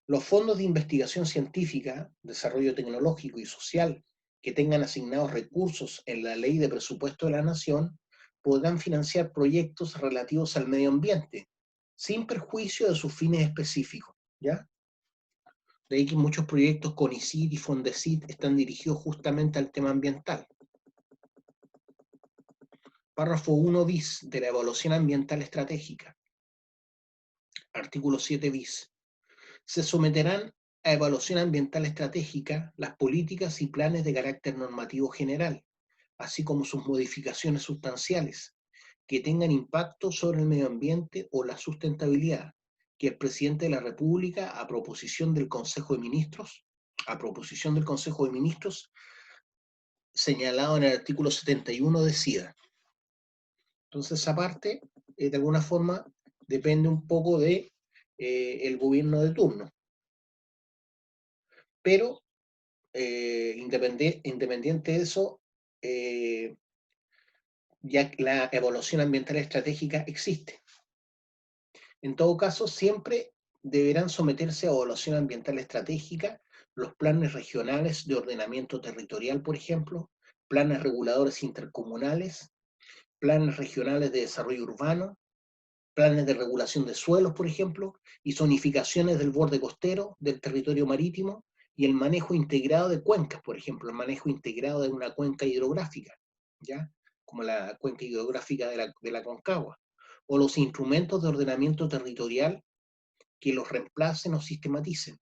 Los fondos de investigación científica, desarrollo tecnológico y social que tengan asignados recursos en la Ley de Presupuesto de la Nación podrán financiar proyectos relativos al medio ambiente, sin perjuicio de sus fines específicos, ¿ya? De ahí que muchos proyectos CONICYT y FONDECYT están dirigidos justamente al tema ambiental. Párrafo 1 bis de la evaluación ambiental estratégica. Artículo 7 bis. Se someterán a evaluación ambiental estratégica las políticas y planes de carácter normativo general, así como sus modificaciones sustanciales, que tengan impacto sobre el medio ambiente o la sustentabilidad, que el presidente de la República, a proposición del Consejo de Ministros, señalado en el artículo 71, decida. Entonces, esa parte, de alguna forma, depende un poco de el gobierno de turno. Pero independiente de eso, ya la evaluación ambiental estratégica existe. En todo caso, siempre deberán someterse a evaluación ambiental estratégica los planes regionales de ordenamiento territorial, por ejemplo, planes reguladores intercomunales, planes regionales de desarrollo urbano, planes de regulación de suelos, por ejemplo, y zonificaciones del borde costero, del territorio marítimo, y el manejo integrado de cuencas, por ejemplo, el manejo integrado de una cuenca hidrográfica, ¿ya? Como la cuenca hidrográfica de la Concagua, o los instrumentos de ordenamiento territorial que los reemplacen o sistematicen.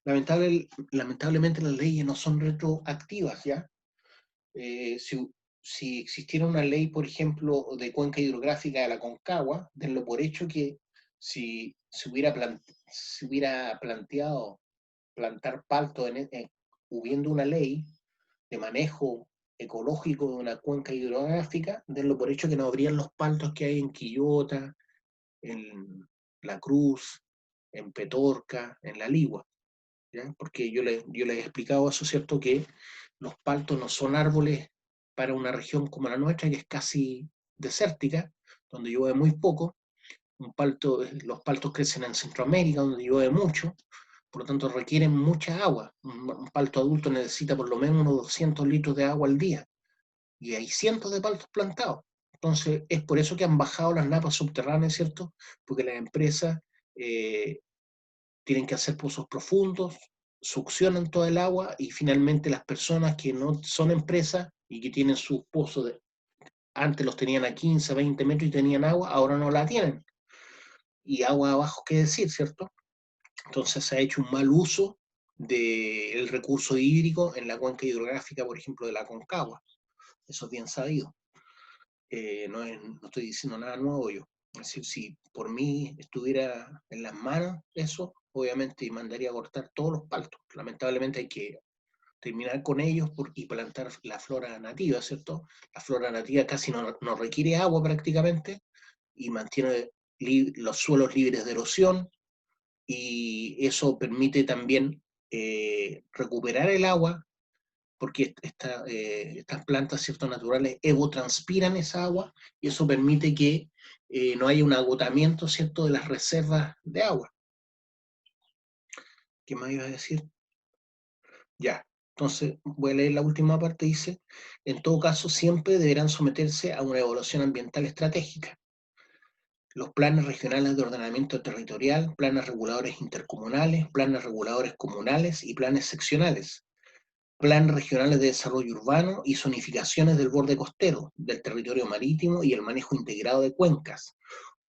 Lamentablemente las leyes no son retroactivas, ¿ya? Si existiera una ley, por ejemplo, de cuenca hidrográfica de la Concagua, denlo por hecho que si se hubiera planteado plantar palto hubiendo una ley de manejo ecológico de una cuenca hidrográfica, denlo por hecho que no habrían los paltos que hay en Quillota, en La Cruz, en Petorca, en La Ligua, ¿ya? Porque yo les he explicado eso, ¿cierto? Que los paltos no son árboles para una región como la nuestra, que es casi desértica, donde llueve muy poco. Los paltos crecen en Centroamérica, donde llueve mucho, por lo tanto requieren mucha agua. Un palto adulto necesita por lo menos unos 200 litros de agua al día, y hay cientos de paltos plantados. Entonces, es por eso que han bajado las napas subterráneas, ¿cierto? Porque las empresas eh, tienen que hacer pozos profundos, succionan todo el agua y finalmente las personas que no son empresas y que tienen sus pozos, antes los tenían a 15, 20 metros y tenían agua, ahora no la tienen. Y agua abajo, ¿qué decir, cierto? Entonces se ha hecho un mal uso del recurso hídrico en la cuenca hidrográfica, por ejemplo, de la Concagua. Eso es bien sabido. No estoy diciendo nada nuevo yo. Es decir, si por mí estuviera en las manos eso, obviamente mandaría a cortar todos los paltos. Lamentablemente hay que terminar con ellos y plantar la flora nativa, ¿cierto? La flora nativa casi no requiere agua prácticamente y mantiene los suelos libres de erosión, y eso permite también recuperar el agua, porque estas plantas, ¿cierto?, naturales evotranspiran esa agua, y eso permite que no haya un agotamiento, ¿cierto?, de las reservas de agua. ¿Qué más iba a decir? Ya, entonces voy a leer la última parte, dice: en todo caso siempre deberán someterse a una evaluación ambiental estratégica. Los planes regionales de ordenamiento territorial, planes reguladores intercomunales, planes reguladores comunales y planes seccionales, planes regionales de desarrollo urbano y zonificaciones del borde costero, del territorio marítimo y el manejo integrado de cuencas,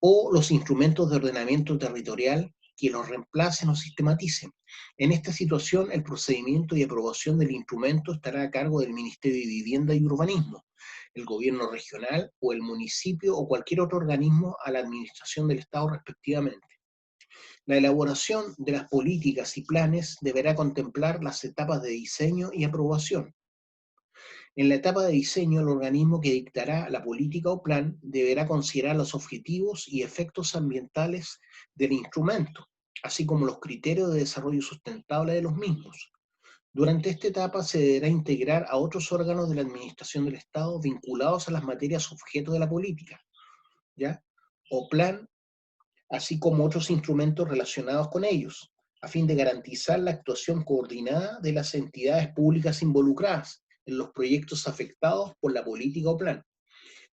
o los instrumentos de ordenamiento territorial que los reemplacen o sistematicen. En esta situación, el procedimiento y aprobación del instrumento estará a cargo del Ministerio de Vivienda y Urbanismo, el gobierno regional o el municipio o cualquier otro organismo a la administración del Estado respectivamente. La elaboración de las políticas y planes deberá contemplar las etapas de diseño y aprobación. En la etapa de diseño, el organismo que dictará la política o plan deberá considerar los objetivos y efectos ambientales del instrumento, así como los criterios de desarrollo sustentable de los mismos. Durante esta etapa se deberá integrar a otros órganos de la administración del Estado vinculados a las materias objeto de la política, ¿ya?, o plan, así como otros instrumentos relacionados con ellos, a fin de garantizar la actuación coordinada de las entidades públicas involucradas en los proyectos afectados por la política o plan.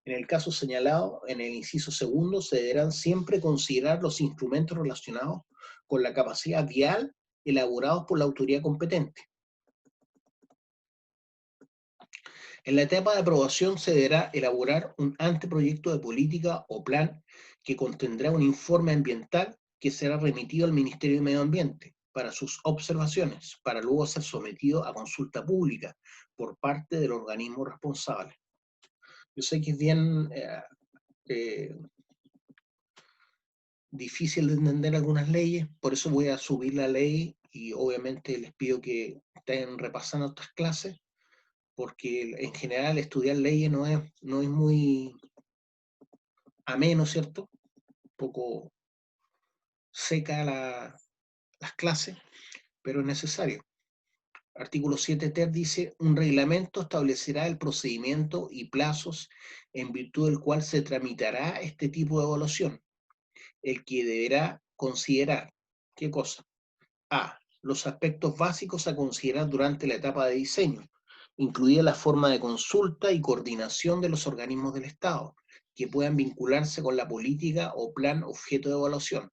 En el caso señalado, en el inciso segundo, se deberán siempre considerar los instrumentos relacionados con la capacidad vial elaborados por la autoridad competente. En la etapa de aprobación se deberá elaborar un anteproyecto de política o plan que contendrá un informe ambiental que será remitido al Ministerio de Medio Ambiente para sus observaciones, para luego ser sometido a consulta pública por parte del organismo responsable. Yo sé que es bien eh, difícil de entender algunas leyes, por eso voy a subir la ley y obviamente les pido que estén repasando estas clases, porque en general estudiar leyes no es muy ameno, ¿cierto? Un poco seca las clases, pero es necesario. Artículo 7 ter dice: un reglamento establecerá el procedimiento y plazos en virtud del cual se tramitará este tipo de evaluación, el que deberá considerar, ¿qué cosa? A, los aspectos básicos a considerar durante la etapa de diseño, incluida la forma de consulta y coordinación de los organismos del Estado, que puedan vincularse con la política o plan objeto de evaluación.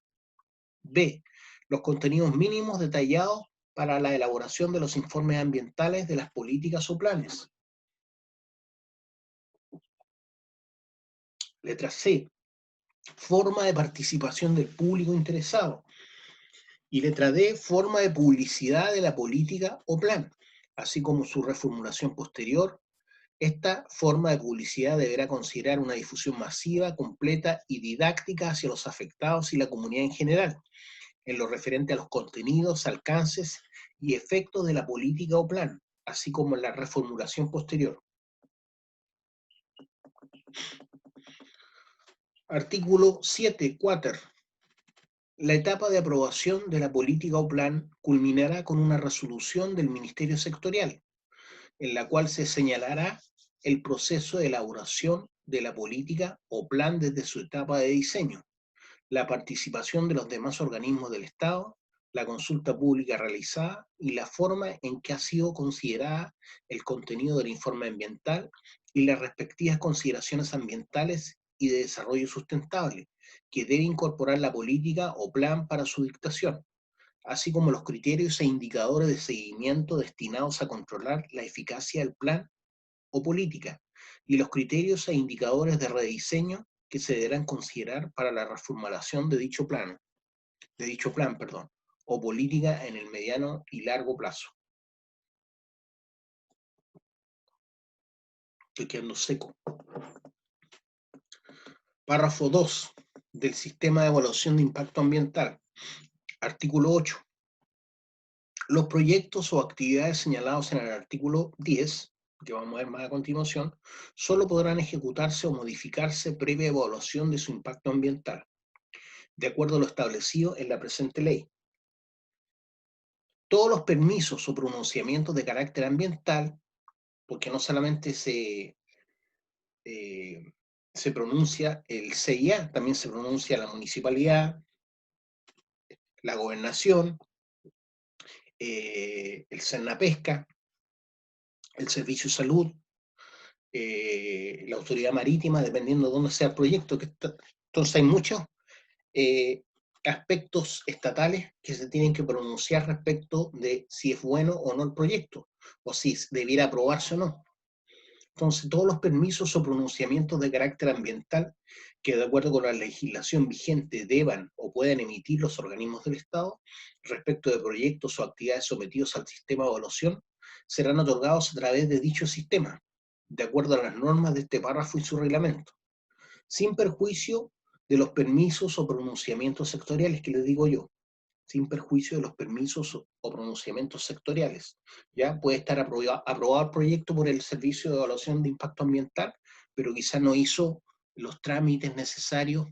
B, los contenidos mínimos detallados para la elaboración de los informes ambientales de las políticas o planes. Letra C, forma de participación del público interesado. Y letra D, forma de publicidad de la política o plan, así como su reformulación posterior. Esta forma de publicidad deberá considerar una difusión masiva, completa y didáctica hacia los afectados y la comunidad en general, en lo referente a los contenidos, alcances y efectos de la política o plan, así como en la reformulación posterior. Artículo 7, quater. La etapa de aprobación de la política o plan culminará con una resolución del Ministerio Sectorial, en la cual se señalará el proceso de elaboración de la política o plan desde su etapa de diseño, la participación de los demás organismos del Estado, la consulta pública realizada y la forma en que ha sido considerada el contenido del informe ambiental y las respectivas consideraciones ambientales y de desarrollo sustentable, que debe incorporar la política o plan para su dictación, así como los criterios e indicadores de seguimiento destinados a controlar la eficacia del plan o política, y los criterios e indicadores de rediseño que se deberán considerar para la reformulación de dicho plan, o política en el mediano y largo plazo. Estoy quedando seco. Párrafo 2 del Sistema de Evaluación de Impacto Ambiental. Artículo 8. Los proyectos o actividades señalados en el artículo 10, que vamos a ver más a continuación, solo podrán ejecutarse o modificarse previa evaluación de su impacto ambiental, de acuerdo a lo establecido en la presente ley. Todos los permisos o pronunciamientos de carácter ambiental, porque no solamente se pronuncia el CIA, también se pronuncia la municipalidad, la gobernación, el Cernapesca, el Servicio de Salud, la autoridad marítima, dependiendo de dónde sea el proyecto. Entonces hay muchos aspectos estatales que se tienen que pronunciar respecto de si es bueno o no el proyecto, o si debiera aprobarse o no. Entonces, todos los permisos o pronunciamientos de carácter ambiental que, de acuerdo con la legislación vigente, deban o puedan emitir los organismos del Estado respecto de proyectos o actividades sometidos al sistema de evaluación, serán otorgados a través de dicho sistema, de acuerdo a las normas de este párrafo y su reglamento, sin perjuicio de los permisos o pronunciamientos sectoriales que les digo yo, sin perjuicio de los permisos o pronunciamientos sectoriales. Ya puede estar aprobado el proyecto por el Servicio de Evaluación de Impacto Ambiental, pero quizás no hizo los trámites necesarios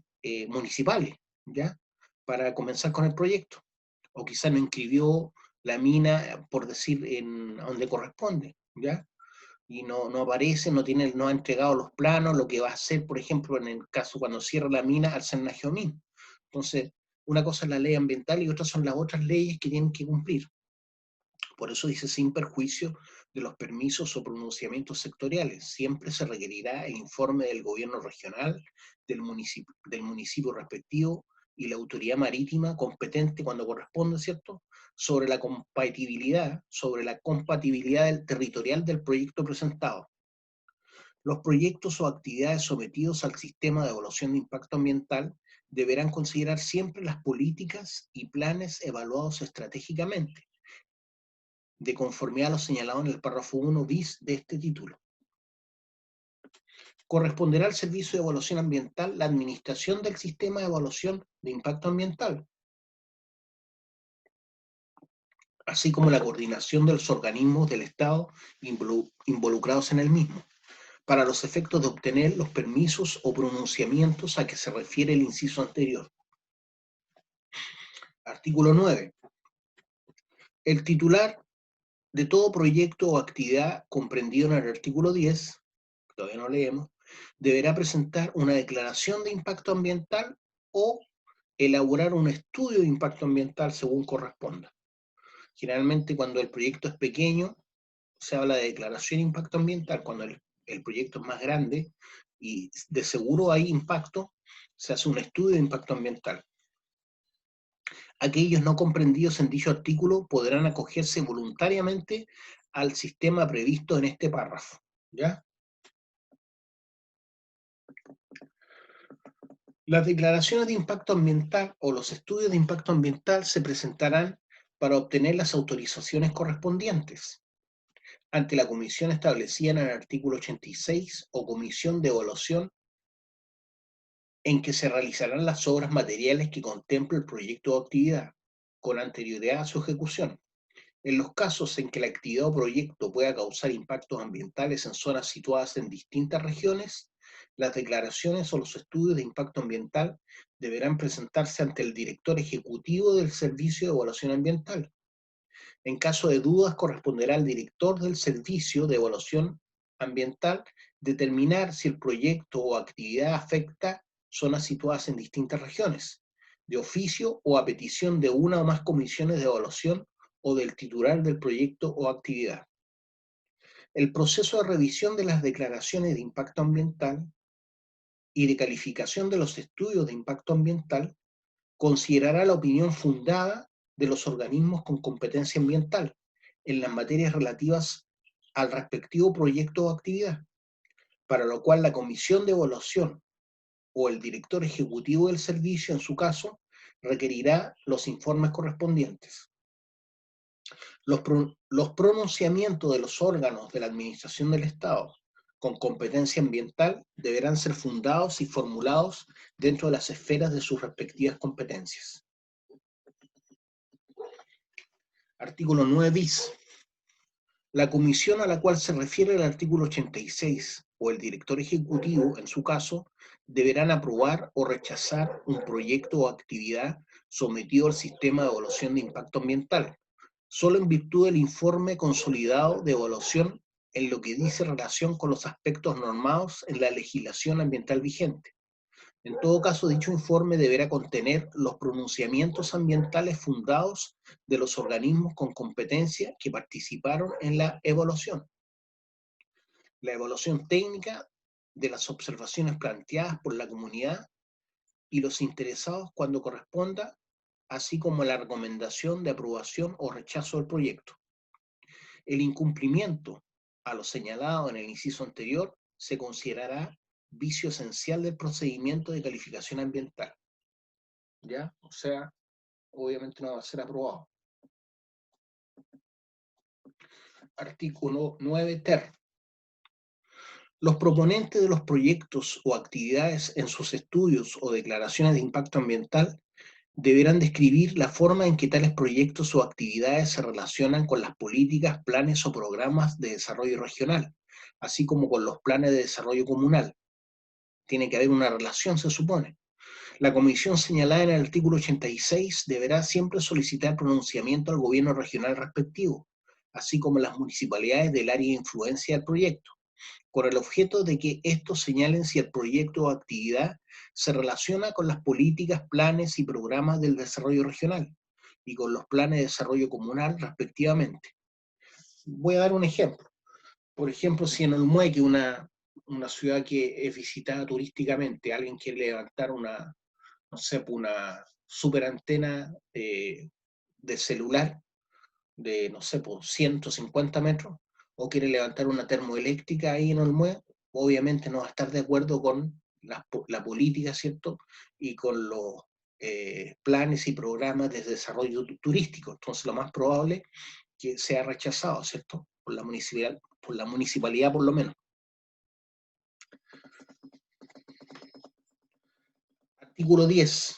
municipales, ¿ya? Para comenzar con el proyecto. O quizás no inscribió la mina, por decir, en donde corresponde, ¿ya? Y no aparece, no ha entregado los planos, lo que va a hacer, por ejemplo, en el caso cuando cierra la mina al Cernagiomín. Entonces, una cosa es la ley ambiental y otras son las otras leyes que tienen que cumplir. Por eso dice sin perjuicio de los permisos o pronunciamientos sectoriales. Siempre se requerirá el informe del gobierno regional, del municipio respectivo y la autoridad marítima competente cuando corresponde, ¿cierto?, sobre la compatibilidad territorial del proyecto presentado. Los proyectos o actividades sometidos al sistema de evaluación de impacto ambiental deberán considerar siempre las políticas y planes evaluados estratégicamente, de conformidad a lo señalado en el párrafo 1 bis de este título. Corresponderá al Servicio de Evaluación Ambiental la administración del sistema de evaluación de impacto ambiental, así como la coordinación de los organismos del Estado involucrados en el mismo, para los efectos de obtener los permisos o pronunciamientos a que se refiere el inciso anterior. Artículo 9. El titular de todo proyecto o actividad comprendido en el artículo 10, que todavía no leemos, deberá presentar una declaración de impacto ambiental o elaborar un estudio de impacto ambiental según corresponda. Generalmente cuando el proyecto es pequeño, se habla de declaración de impacto ambiental. Cuando el proyecto es más grande y de seguro hay impacto, se hace un estudio de impacto ambiental. aquellos no comprendidos en dicho artículo podrán acogerse voluntariamente al sistema previsto en este párrafo. ¿Ya? Las declaraciones de impacto ambiental o los estudios de impacto ambiental se presentarán para obtener las autorizaciones correspondientes ante la comisión establecida en el artículo 86 o comisión de evaluación en que se realizarán las obras materiales que contemple el proyecto o actividad, con anterioridad a su ejecución. En los casos en que la actividad o proyecto pueda causar impactos ambientales en zonas situadas en distintas regiones, las declaraciones o los estudios de impacto ambiental deberán presentarse ante el director ejecutivo del Servicio de Evaluación Ambiental. En caso de dudas, corresponderá al director del Servicio de Evaluación Ambiental determinar si el proyecto o actividad afecta zonas situadas en distintas regiones, de oficio o a petición de una o más comisiones de evaluación o del titular del proyecto o actividad. El proceso de revisión de las declaraciones de impacto ambiental y de calificación de los estudios de impacto ambiental considerará la opinión fundada de los organismos con competencia ambiental en las materias relativas al respectivo proyecto o actividad, para lo cual la comisión de evaluación o el director ejecutivo del servicio, en su caso, requerirá los informes correspondientes. Los pronunciamientos de los órganos de la Administración del Estado con competencia ambiental deberán ser fundados y formulados dentro de las esferas de sus respectivas competencias. Artículo 9 bis. La comisión a la cual se refiere el artículo 86 o el director ejecutivo, en su caso, deberán aprobar o rechazar un proyecto o actividad sometido al sistema de evaluación de impacto ambiental, solo en virtud del informe consolidado de evaluación en lo que dice relación con los aspectos normados en la legislación ambiental vigente. En todo caso, dicho informe deberá contener los pronunciamientos ambientales fundados de los organismos con competencia que participaron en la evaluación técnica de las observaciones planteadas por la comunidad y los interesados cuando corresponda, así como la recomendación de aprobación o rechazo del proyecto. El incumplimiento a lo señalado en el inciso anterior se considerará vicio esencial del procedimiento de calificación ambiental. ¿Ya? O sea, obviamente no va a ser aprobado. Artículo 9 ter. Los proponentes de los proyectos o actividades en sus estudios o declaraciones de impacto ambiental deberán describir la forma en que tales proyectos o actividades se relacionan con las políticas, planes o programas de desarrollo regional, así como con los planes de desarrollo comunal. Tiene que haber una relación, se supone. La comisión señalada en el artículo 86 deberá siempre solicitar pronunciamiento al gobierno regional respectivo, así como las municipalidades del área de influencia del proyecto, con el objeto de que estos señalen si el proyecto o actividad se relaciona con las políticas, planes y programas del desarrollo regional y con los planes de desarrollo comunal respectivamente. Voy a dar un ejemplo. Por ejemplo, si en Olmué, que una ciudad que es visitada turísticamente, alguien quiere levantar una, no sé, una super antena de celular de, no sé, por 150 metros, o quiere levantar una termoeléctrica ahí en Olmué, obviamente no va a estar de acuerdo con la política, ¿cierto? Y con los planes y programas de desarrollo turístico. Entonces, lo más probable es que sea rechazado, ¿cierto? Por la municipalidad por lo menos. Artículo 10.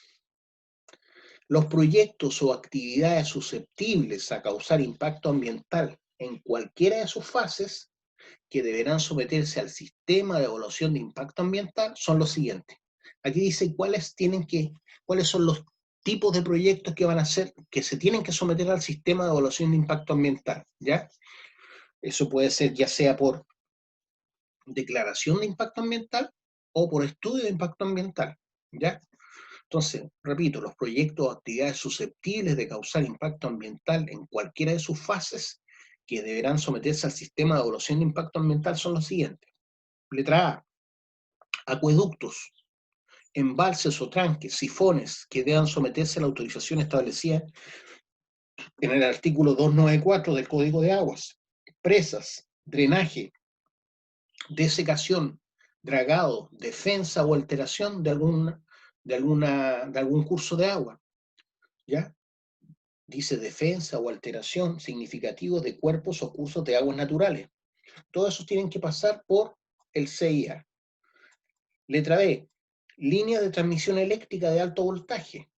Los proyectos o actividades susceptibles a causar impacto ambiental en cualquiera de sus fases que deberán someterse al sistema de evaluación de impacto ambiental son los siguientes. Aquí dice cuáles son los tipos de proyectos que van a ser, que se tienen que someter al sistema de evaluación de impacto ambiental, ¿ya? Eso puede ser ya sea por declaración de impacto ambiental o por estudio de impacto ambiental, ¿ya? Entonces, repito, los proyectos o actividades susceptibles de causar impacto ambiental en cualquiera de sus fases que deberán someterse al sistema de evaluación de impacto ambiental son los siguientes. Letra A, acueductos, embalses o tranques, sifones que deban someterse a la autorización establecida en el artículo 294 del Código de Aguas, presas, drenaje, desecación, dragado, defensa o alteración de algún curso de agua, ¿ya? Dice defensa o alteración significativo de cuerpos o cursos de aguas naturales. Todos esos tienen que pasar por el CIA. Letra B, líneas de transmisión eléctrica de alto voltaje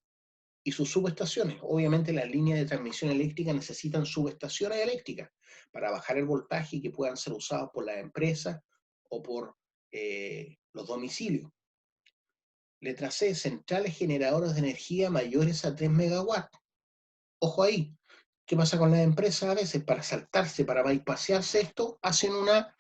y sus subestaciones. Obviamente las líneas de transmisión eléctrica necesitan subestaciones eléctricas para bajar el voltaje y que puedan ser usados por las empresas o por los domicilios. Letra C, centrales generadoras de energía mayores a 3 megawatts. Ojo ahí, ¿qué pasa con las empresas? A veces para saltarse, para bypasearse esto, hacen una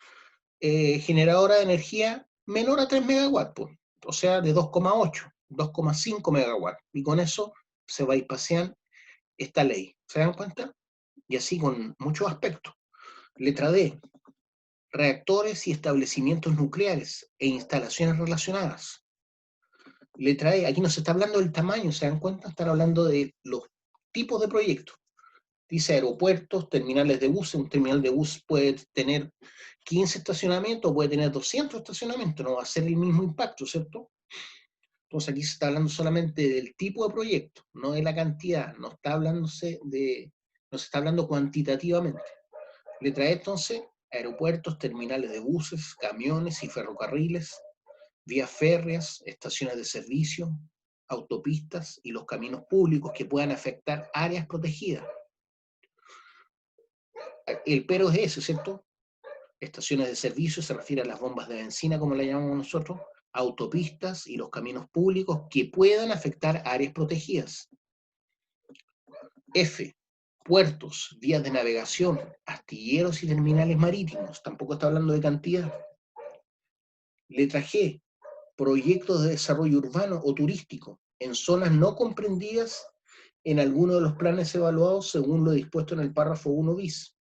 generadora de energía menor a 3 megawatts, pues, o sea, de 2,8, 2,5 megawatts. Y con eso se bypasean esta ley. ¿Se dan cuenta? Y así con muchos aspectos. Letra D, reactores y establecimientos nucleares e instalaciones relacionadas. Letra E, aquí no se está hablando del tamaño, ¿se dan cuenta? Están hablando de los tipos de proyectos. Dice aeropuertos, terminales de buses. Un terminal de bus puede tener 15 estacionamientos o puede tener 200 estacionamientos, no va a ser el mismo impacto, ¿cierto? Entonces aquí se está hablando solamente del tipo de proyecto, no de la cantidad, no se está hablando cuantitativamente. Letra E, entonces, aeropuertos, terminales de buses, camiones y ferrocarriles, vías férreas, estaciones de servicio, autopistas y los caminos públicos que puedan afectar áreas protegidas. El pero es ese, ¿cierto? Estaciones de servicio se refiere a las bombas de benzina, como le llamamos nosotros, autopistas y los caminos públicos que puedan afectar áreas protegidas. F, puertos, vías de navegación, astilleros y terminales marítimos. Tampoco está hablando de cantidad. Letra G, proyectos de desarrollo urbano o turístico en zonas no comprendidas en alguno de los planes evaluados según lo dispuesto en el párrafo 1 bis.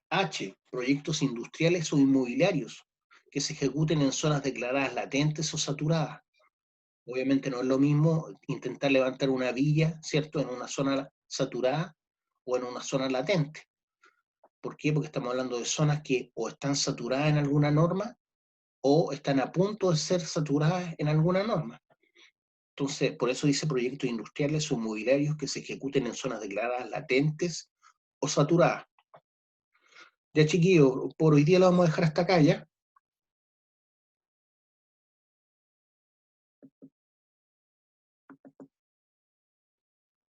H, proyectos industriales o inmobiliarios que se ejecuten en zonas declaradas latentes o saturadas. Obviamente no es lo mismo intentar levantar una villa, ¿cierto?, en una zona saturada o en una zona latente. ¿Por qué? Porque estamos hablando de zonas que o están saturadas en alguna norma o están a punto de ser saturadas en alguna norma. Entonces, por eso dice proyectos industriales o inmobiliarios que se ejecuten en zonas declaradas latentes o saturadas. Ya, chiquillos, por hoy día lo vamos a dejar hasta acá, ¿ya?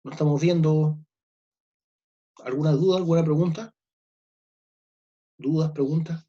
Nos estamos viendo. ¿Alguna duda, alguna pregunta? ¿Dudas, preguntas?